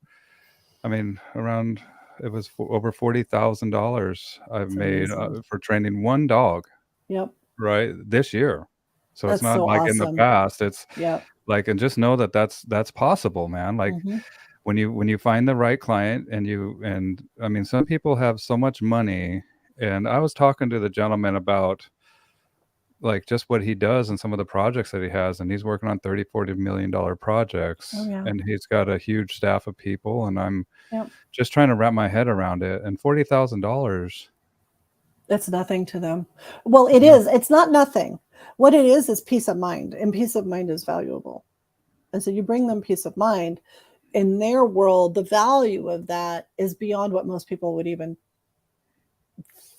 I mean, around it was over $40,000 I've It's made amazing. for training one dog, Yep. right, this year. So it's That's not so like in the awesome. past. It's Yep. like, and just know that that's possible, man. Like Mhm. when you find the right client and I mean, some people have so much money. And I was talking to the gentleman about like just what he does and some of the projects that he has, and he's working on 30-40 million dollar Oh, projects, yeah. and he's got a huge staff of people, and I'm Yep. just trying to wrap my head around it. And $40,000. It's nothing to them. Well, it Yeah, is. It's not nothing. What it is peace of mind, and peace of mind is valuable. And so you bring them peace of mind. In their world, the value of that is beyond what most people would even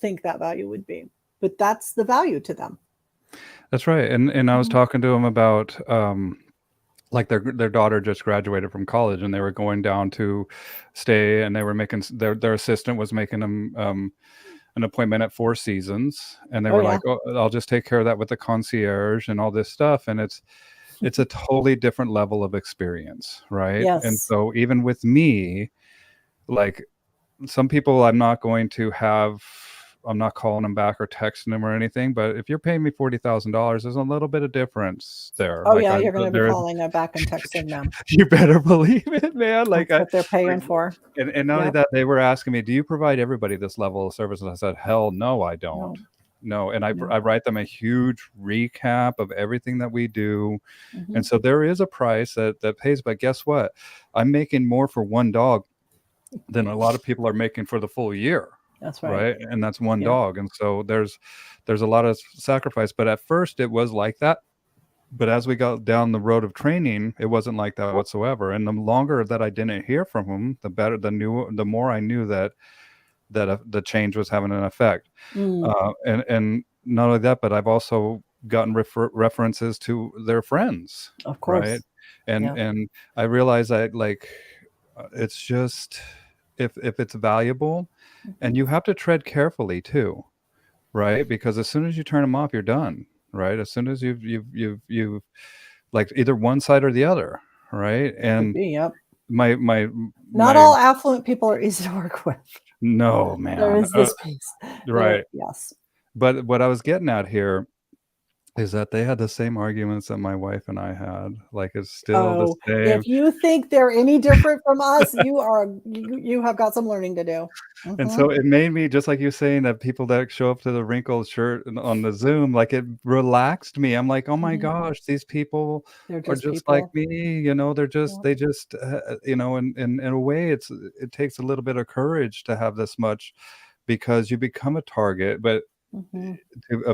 think that value would be. But that's the value to them. that's right. And I was Mhm. talking to him about like their daughter just graduated from college, and they were going down to stay, and they were making their assistant was making them an appointment at Four Seasons, and they Oh, were yeah. like, "Oh, I'll just take care of that with the concierge and all this stuff." And it's a totally different level of experience, right? And Yes. so even with me, like some people I'm not calling them back or texting them or anything, but if you're paying me $40,000, there's a little bit of difference there. Oh, Like yeah. I You're going to be there is calling them back and texting them. you better believe it, man. Like That's I what they're like paying for. and not only Yep. that, they were asking me, "Do you provide everybody this level of service?" And I said, "Hell no, I don't." No, No, and no. I write them a huge recap of everything that we do. Hmm. And so there is a price that pays, but guess what? I'm making more for one dog than a lot of people are making for the full year, That's right. right? And that's one Yeah. dog. And so there's a lot of sacrifice, but at first it was like that. But as we got down the road of training, it wasn't like that whatsoever. And the longer that I didn't hear from him, the more I knew that the change was having an effect. Mm, And not only that, but I've also gotten references to their friends, of right? course. And Yeah. I realize that like it's just if it's valuable, Hmm. and you have to tread carefully too, right? Because as soon as you turn them off, you're done, right? As soon as you've like either one side or the other, right? Could And be. Yep. my my Not my all affluent people are easy to work with. no, There man, is this piece. There, right. yes. But what I was getting at here is that they had the same arguments that my wife and I had. Like, it's still the Oh, same. if you think they're any different from us, you have got some learning to do. And Hmm. so it made me, just like you saying that people that show up to the wrinkled shirt on the Zoom, like, it relaxed me. I'm like, "Oh my Hmm. gosh, these people They're are just just like people. me," they're just Yeah. they just, in a way, it takes a little bit of courage to have this much because you become a target, but Hmm.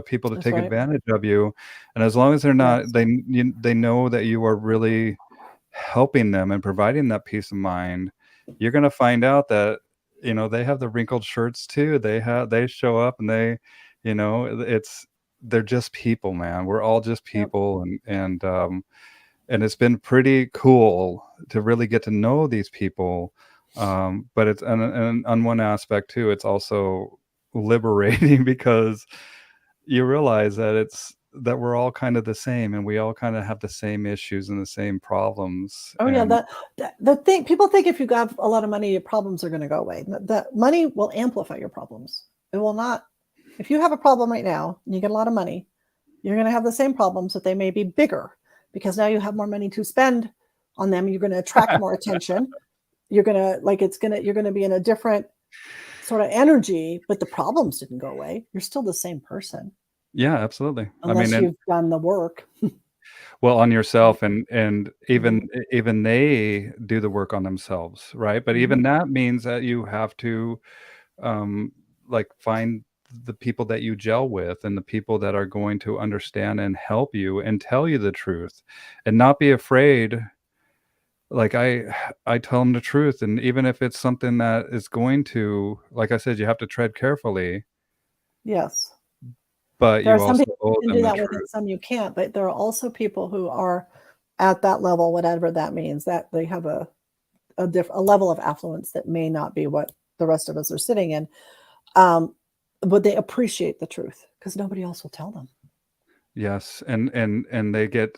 people to That's take right. advantage of you. And as long as they're not Yes. they know that you are really helping them and providing that peace of mind, you're gonna find out that, they have the wrinkled shirts too. They show up and it's they're just people, man. We're all just Yep. people, and it's been pretty cool to really get to know these people. But it's and on one aspect too, it's also liberating because you realize that we're all kind of the same, and we all kind of have the same issues and the same problems. Oh yeah, And the thing people think if you got a lot of money, your problems are going to go away. The money will amplify your problems. It will not. If you have a problem right now and you get a lot of money, you're going to have the same problems, but they may be bigger because now you have more money to spend on them. You're going to attract more attention. You're going to like it's going to you're going to be in a different sort of energy, but the problems didn't go away. You're still the same person yeah, absolutely. I mean, unless and you've done the work. well, on Right. yourself, and Hmm. even they do the work on themselves, right? But Hmm. even that means that you have to um like find the people that you gel with, and the people that are going to understand and help you and tell you the truth, and not be afraid. Like, I tell them the truth, and even if it's something that is going to, like I said, you have to tread carefully, Yes. but There are you some also people owe you can do them the that with and truth. some you can't, but there are also people who are at that level, whatever that means, that they have a level of affluence that may not be what the rest of us are sitting in. Um, but they appreciate the truth because nobody else will tell them. Yes, and they get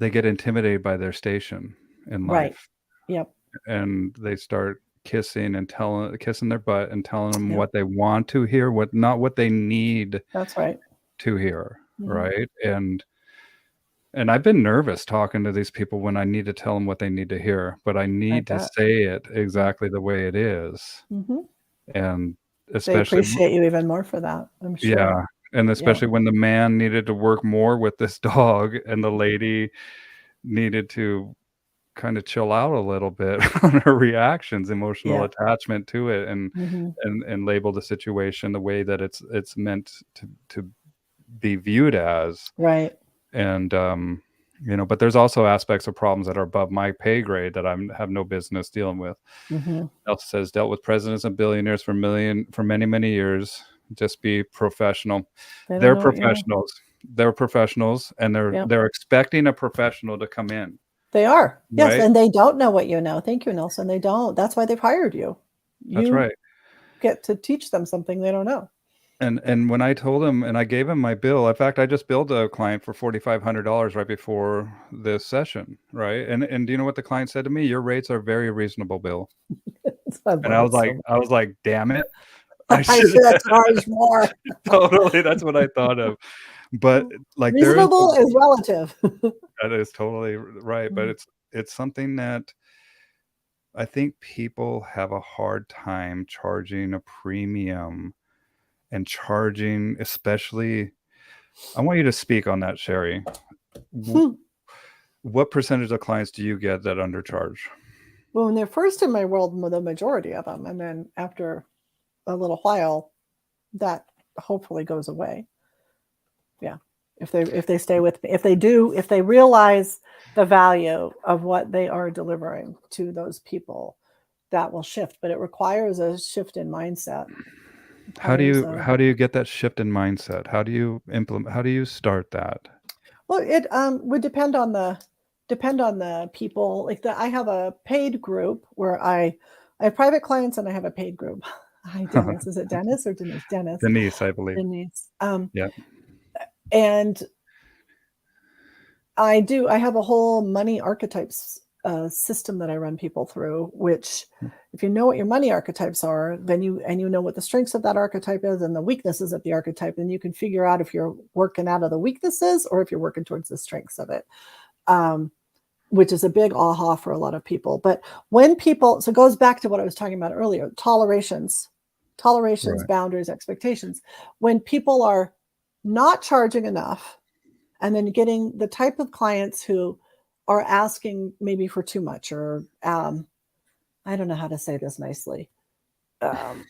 intimidated by their station in Right. life, Yep. and they start kissing their butt and telling them Yep. what they want to hear, not what they need That's right. to hear, Mhm. right? And I've been nervous talking to these people when I need to tell them what they need to hear, but I I need to bet. say it Yeah. exactly the way it is, Mhm. and They especially appreciate you even more for that, I'm sure. yeah, and Yeah. especially when the man needed to work more with this dog and the lady needed to kinda chill out a little bit on her reactions, emotional Yeah. attachment to it, and Mhm. label the situation the way that it's meant to be viewed as. Right. And, but there's also aspects of problems that are above my pay grade that I have no business dealing with. Mhm. Elsa says, "Dealt with presidents and billionaires for many, many years. Just be professional." They don't They're know what you know. professionals. They're professionals, and Yep. they're expecting a professional to come in, They are. Yes, right? and they don't know what you know. Thank you, Nelson. They don't. That's why they've hired you. That's You right. get to teach them something they don't know. And when I told him and I gave him my bill, in fact, I just billed a client for $4,500 right before this session, right? And do you know what the client said to me? "Your rates are very reasonable, Bill." I And love it so I was like, "Damn it. I I should" should have charged more. Totally, that's what I thought of. But, like, there is a Reasonable is relative. that is totally right, but Mhm. it's something that I think people have a hard time charging a premium and charging especially I want you to speak on that, Sherry. W What percentage of clients do you get that undercharge? Well, when they're first in my world, the majority of them, and then after a little while, that hopefully goes away. Yeah. If they stay with me, if they realize the value of what they are delivering to those people, that will shift, but it requires a shift in mindset. Requires a How do you get that shift in mindset? How do you start that? Well, it would depend on the people. Like I have a paid group where I have private clients and I have a paid group. Hi, Dennis. Is it Dennis or Denise? Dennis. Denise, I believe. Denise. Yeah. And I have a whole money archetypes system that I run people through, which if you know what your money archetypes are, then you know what the strengths of that archetype is and the weaknesses of the archetype, then you can figure out if you're working out of the weaknesses or if you're working towards the strengths of it. Um, which is a big aha for a lot of people. But when people, so it goes back to what I was talking about earlier, tolerations, Right. boundaries, expectations. When people are not charging enough and then getting the type of clients who are asking maybe for too much or I don't know how to say this nicely. Um,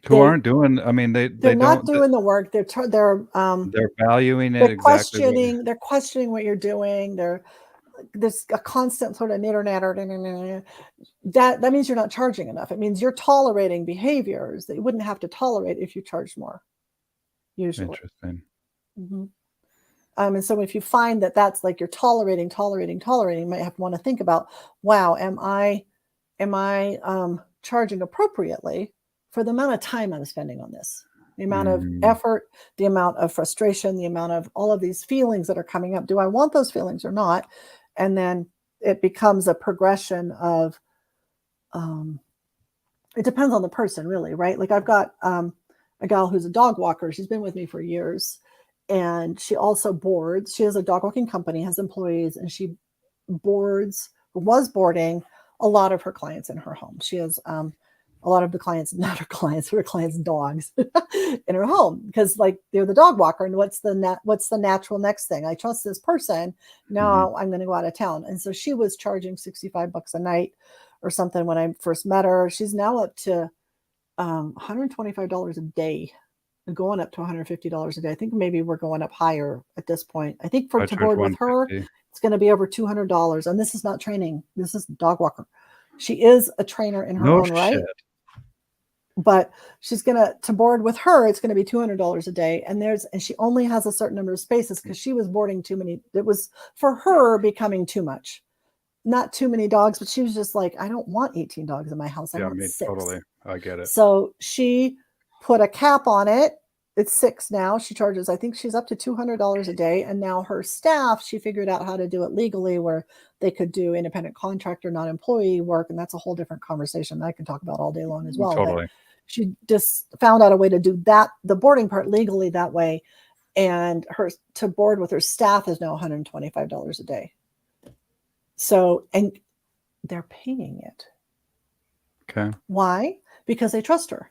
Who they aren't doing I mean, they're they not don't doing the work. they're valuing it They're exactly what they're questioning what you're doing. There's a constant sort of natter, that means you're not charging enough. It means you're tolerating behaviors that you wouldn't have to tolerate if you charged more, usually. interesting. Mhm. And so if you find that that's like you're tolerating, you might have to want to think about, wow, am I charging appropriately for the amount of time I'm spending on this? The amount of Mm, effort, the amount of frustration, the amount of all of these feelings that are coming up. Do I want those feelings or not? And then it becomes a progression of um, it depends on the person, really, right? Like I've got a gal who's a dog walker. She's been with me for years, and she also boards. She has a dog walking company, has employees, and she boards was boarding a lot of her clients in her home. She has a lot of the clients, not her clients, her clients' dogs in her home because like they're the dog walker. And what's the natural next thing? I trust this person. mhm. Now I'm going to go out of town. And so she was charging $65 a night or something when I first met her. She's now up to $125 a day, going up to $150 a day. I think maybe we're going up higher at this point. I think for I to charge board with her, 150. it's going to be over $200. And this is not training. This is dog walker. She is a trainer in her No own right, shit. but she's gonna to board with her. It's going to be $200 a day, and she only has a certain number of spaces because she was boarding too many. It was for her becoming too much. Not too many dogs, but she was just like, I don't want 18 dogs in my house. I Yeah, I want mean, six. totally. I get it. So she put a cap on it it's 6 now. She charges, I think she's up to $200 a day. And now her staff, she figured out how to do it legally where they could do independent contractor, not employee work. And that's a whole different conversation I can talk about all day long as well. Totally. But she just found out a way to do that, the boarding part legally that way. And her to board with her staff is now $125 a day. So, and they're paying it. Okay. Why? Because they trust her.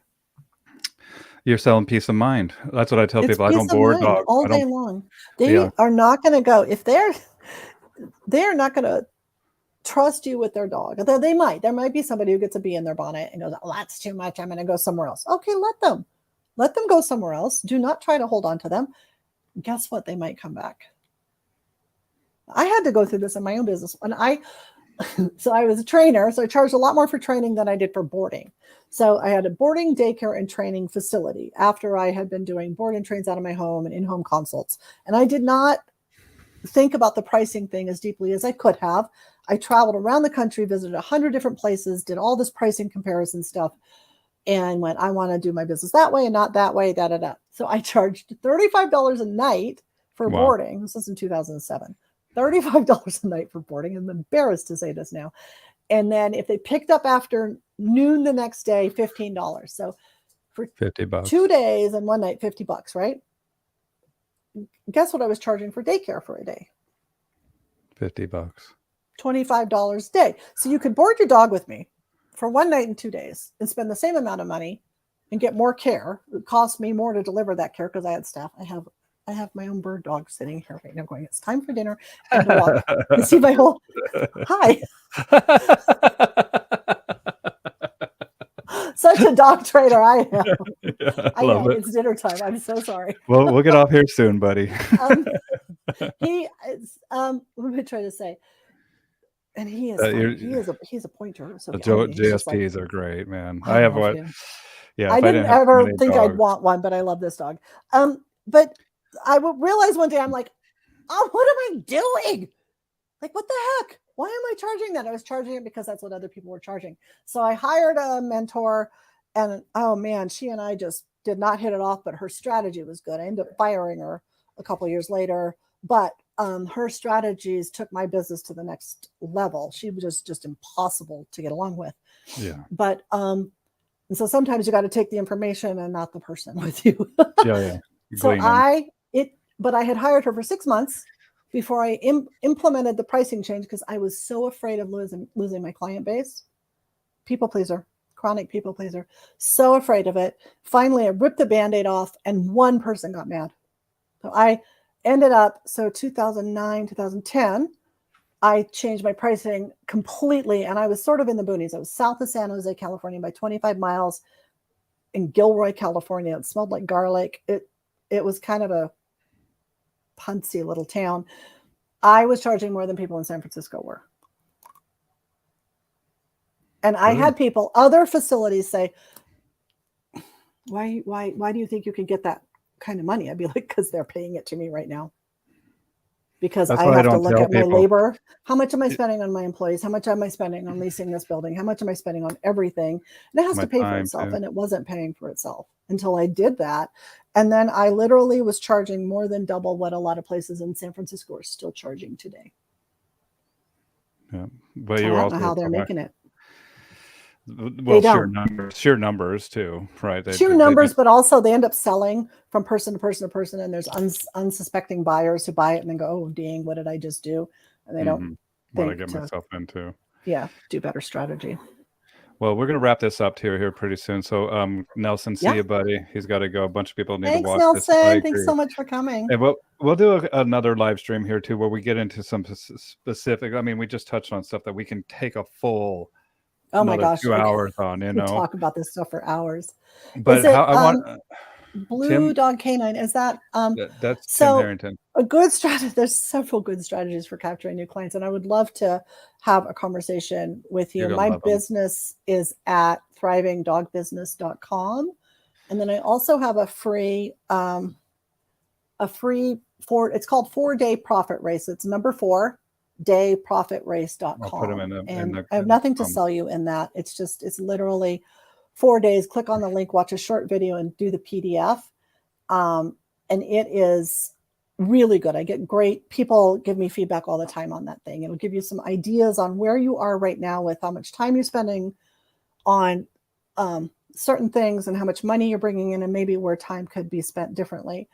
You're selling peace of mind. That's what I tell people. I don't Peace of board mind dogs. all day long. They are not going to go if they're not going to trust you with their dog. They might. There might be somebody who gets a bee in their bonnet and goes, "Oh, that's too much. I'm going to go somewhere else." Okay, let them go somewhere else. Do not try to hold on to them. Guess what? They might come back. I had to go through this in my own business when so I was a trainer, so I charged a lot more for training than I did for boarding. So I had a boarding, daycare, and training facility after I had been doing board and trains out of my home and in-home consults. And I did not think about the pricing thing as deeply as I could have. I traveled around the country, visited 100 different places, did all this pricing comparison stuff, and went, I want to do my business that way and not that way, da, da, da. So I charged $35 a night for boarding. This was in 2007. $35 a night for boarding. I'm embarrassed to say this now. And then if they picked up after noon the next day, $15. So for $50, 2 days and one night, $50, right? Guess what I was charging for daycare for a day? $50. $25 a day. So you could board your dog with me for 1 night and 2 days and spend the same amount of money and get more care. It cost me more to deliver that care because I had staff. I have my own bird dog sitting here right now going, it's time for dinner and to walk. You see my whole, hi. Such a dog trader I am. Yeah, I know, it's dinner time. I'm so sorry. Well, we'll get off here soon, buddy. He is, what am I trying to say? And he is he's a pointer. So JSPs are great, man. I have one. Him. Yeah, I didn't ever think I'd want one, but I love this dog. But I realized one day, I'm like, oh, what am I doing? Like, what the heck? Why am I charging that? I was charging it because that's what other people were charging. So I hired a mentor, and oh man, she and I just did not hit it off, but her strategy was good. I ended up firing her a couple of years later, but her strategies took my business to the next level. She was just impossible to get along with. Yeah. But and so sometimes you got to take the information and not the person with you. Yeah. So but I had hired her for 6 months before I implemented the pricing change because I was so afraid of losing my client base. People pleaser, chronic people pleaser. So afraid of it. Finally, I ripped the Band-Aid off and one person got mad. So I ended up, 2009, 2010, I changed my pricing completely. And I was sort of in the boonies. I was south of San Jose, California by 25 miles in Gilroy, California. It smelled like garlic. It was kind of a puntsy little town. I was charging more than people in San Francisco were. And I had people, other facilities say, why do you think you can get that kind of money? I'd be like, because they're paying it to me right now. Because I have to look at my labor. How much am I spending on my employees? How much am I spending on leasing this building? How much am I spending on everything? And it has to pay for itself. And it wasn't paying for itself until I did that. And then I literally was charging more than double what a lot of places in San Francisco are still charging today. Yeah. But I don't know how they're making it. Well, sheer numbers too, right? Sheer numbers, but also they end up selling from person to person to person, and there's unsuspecting buyers who buy it and then go, "Oh, dang, what did I just do?" And they don't what I get myself into. Yeah, do better strategy. Well, we're going to wrap this up here pretty soon. So, Nelson, see you, buddy. He's got to go. A bunch of people need to watch Nelson. this. Thanks, Nelson. Thanks so much for coming. And we'll do another live stream here too, where we get into some specific. I mean, we just touched on stuff that we can take a full. Oh my gosh, 2 hours on, we talk about this stuff for hours. But I want Blue Dog Canine, is that that's Tim Harrington. A good strategy. There's several good strategies for capturing new clients, and I would love to have a conversation with you. My business is at thrivingdogbusiness.com, and then I also have a free it's called 4-Day Profit Race. It's number 4. dayprofitраce.com. And I have nothing to sell you in that. It's literally 4 days. Click on the link, watch a short video, and do the PDF. And it is really good. I get great people give me feedback all the time on that thing. It'll give you some ideas on where you are right now with how much time you're spending on certain things and how much money you're bringing in, and maybe where time could be spent differently.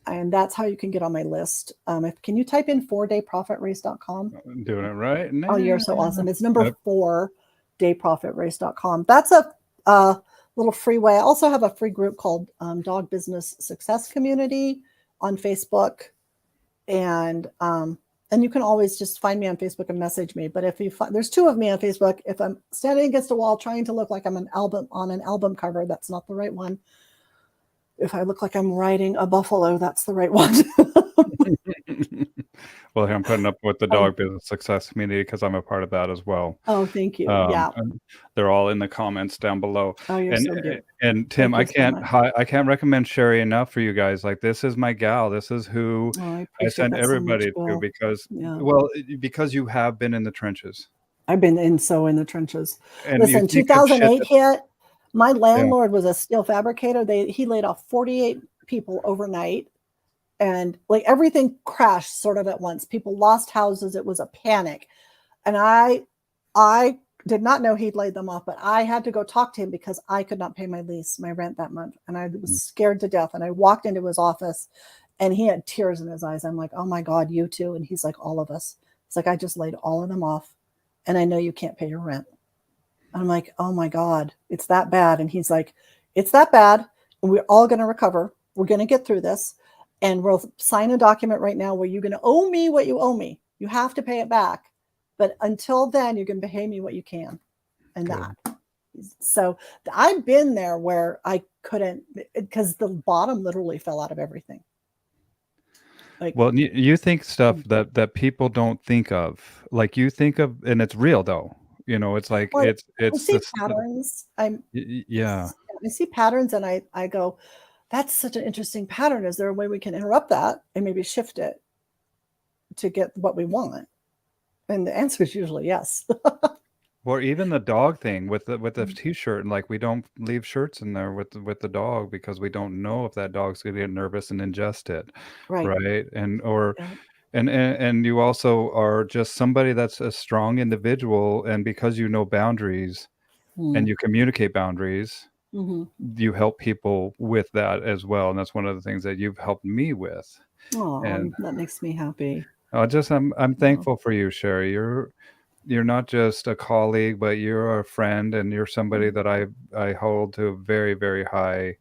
And that's how you can get on my list. Can you type in 4dayprofitrace.com? I'm doing it right now. Oh, you're so awesome. It's number Yep. 4, dayprofitrace.com. That's a little free way. I also have a free group called Dog Business Success Community on Facebook. And you can always just find me on Facebook and message me. But if you find, there's 2 of me on Facebook. If I'm standing against a wall trying to look like I'm on an album cover, that's not the right one. If I look like I'm riding a buffalo, that's the right one. Well, I'm putting up with the Dog Business Success Community because I'm a part of that as well. Oh, thank you. Yeah. They're all in the comments down below. Oh, you're so good. And Tim, I can't recommend Sherry enough for you guys. Like, this is my gal. This is who I send everybody to because, well, because you have been in the trenches. I've been in the trenches. And listen, 2008 hit. My landlord was a steel fabricator. He laid off 48 people overnight. And like everything crashed sort of at once. People lost houses. It was a panic. And I did not know he'd laid them off, but I had to go talk to him because I could not pay my rent that month. And I was scared to death. And I walked into his office and he had tears in his eyes. I'm like, oh my God, you too. And he's like, all of us. It's like, I just laid all of them off and I know you can't pay your rent. And I'm like, oh my God, it's that bad. And he's like, it's that bad. And we're all going to recover. We're going to get through this. And we'll sign a document right now where you're going to owe me what you owe me. You have to pay it back. But until then, you can pay me what you can. And that. So I've been there where I couldn't, because the bottom literally fell out of everything. Like, well, you think stuff that people don't think of. Like you think of, and it's real though. You know, it's like, it's I see patterns. I see patterns and I go, that's such an interesting pattern. Is there a way we can interrupt that and maybe shift it to get what we want? And the answer is usually yes. Or even the dog thing with the t-shirt, and like we don't leave shirts in there with the dog because we don't know if that dog's going to get nervous and ingest it, right? And you also are just somebody that's a strong individual, and because you know boundaries and you communicate boundaries. You help people with that as well, and that's one of the things that you've helped me with. Oh, and that makes me happy. I'm thankful for you, Sherry. You're not just a colleague, but you're a friend, and you're somebody that I hold to a very, very high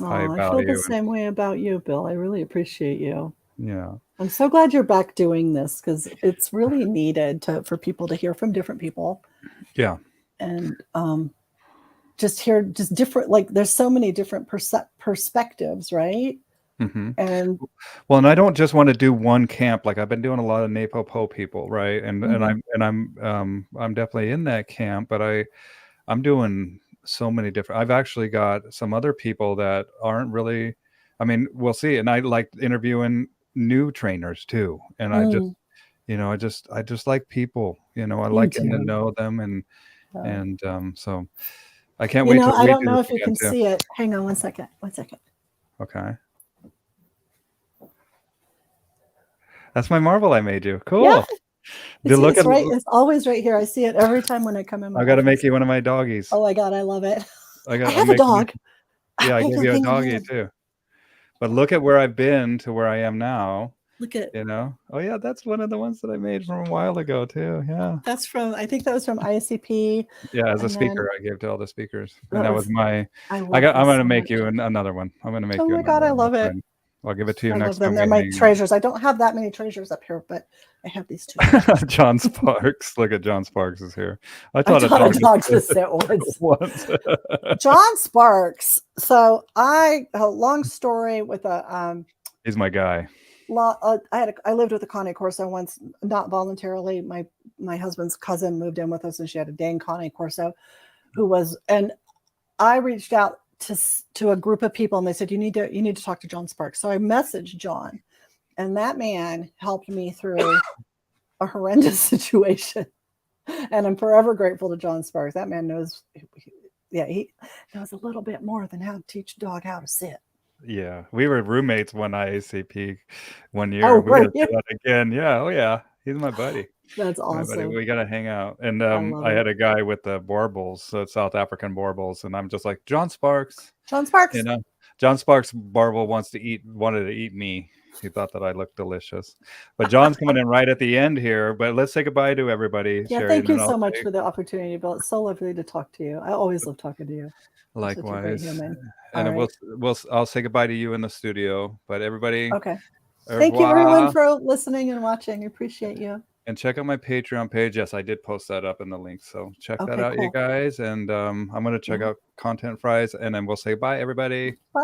value. I feel the same way about you, Bill. I really appreciate you. Yeah, I'm so glad you're back doing this because it's really needed for people to hear from different people. Yeah, and just hear just different, like there's so many different perspectives, right? And well, and I don't just want to do one camp. Like I've been doing a lot of NAPOPO people, right? And I'm definitely in that camp, but I'm doing so many different. I've actually got some other people that aren't really. I mean, we'll see. And I like interviewing new trainers too. And I just, you know, I just like people. You know, I like getting to know them, and so I can't wait. I don't know if you can see it. Hang on one second. Okay. That's my marble I made you. Cool. Yeah. It's always right here. I see it every time when I come in. I got to make you one of my doggies. Oh my God, I love it. I have a dog. Yeah, I gave you a doggie too. But look at where I've been to where I am now. Look at, you know. Oh yeah, that's one of the ones that I made from a while ago too. Yeah. That's from, I think that was from ICP. Yeah, as a speaker, I gave to all the speakers, and that was my. I'm gonna make you another one. I'm gonna make you. Oh my God, I love it. I'll give it to you next time. They're my treasures. I don't have that many treasures up here, but I have these two. John Sparks. Look at John Sparks is here. I taught a dog to sit once. John Sparks. So a long story with a. He's my guy. I lived with a Connie Corso once, not voluntarily. My husband's cousin moved in with us, and she had a dang Connie Corso, and I reached out to a group of people, and they said, you need to talk to John Sparks. So I messaged John, and that man helped me through a horrendous situation. And I'm forever grateful to John Sparks. That man knows, he knows a little bit more than how to teach a dog how to sit. Yeah, we were roommates one IACP one year, Oh, and we were gotta you? do that again. Yeah, oh yeah, he's my buddy. That's My buddy, awesome. we gotta hang out. And I love I it. had a guy with the baubles, so South African baubles, and I'm just like, John Sparks, John you Sparks. know, John Sparks bauble wanted to eat me. He thought that I looked delicious. But John's coming in right at the end here. But let's say goodbye to everybody, Yeah, Sherry, thank and you then I'll so much say for the opportunity, Bill. It's so lovely to talk to you. I always love talking to you. You're such a great likewise. human. And All then right. I'll say goodbye to you in the studio. But everybody, Okay. au Thank you everyone revoir. for listening and watching. I appreciate you. And check out my Patreon page. Yes, I did post that up in the link. So check that Okay, out, you cool. guys. And I'm gonna check Yeah. out Content Fries, and then we'll say bye, everybody. Bye.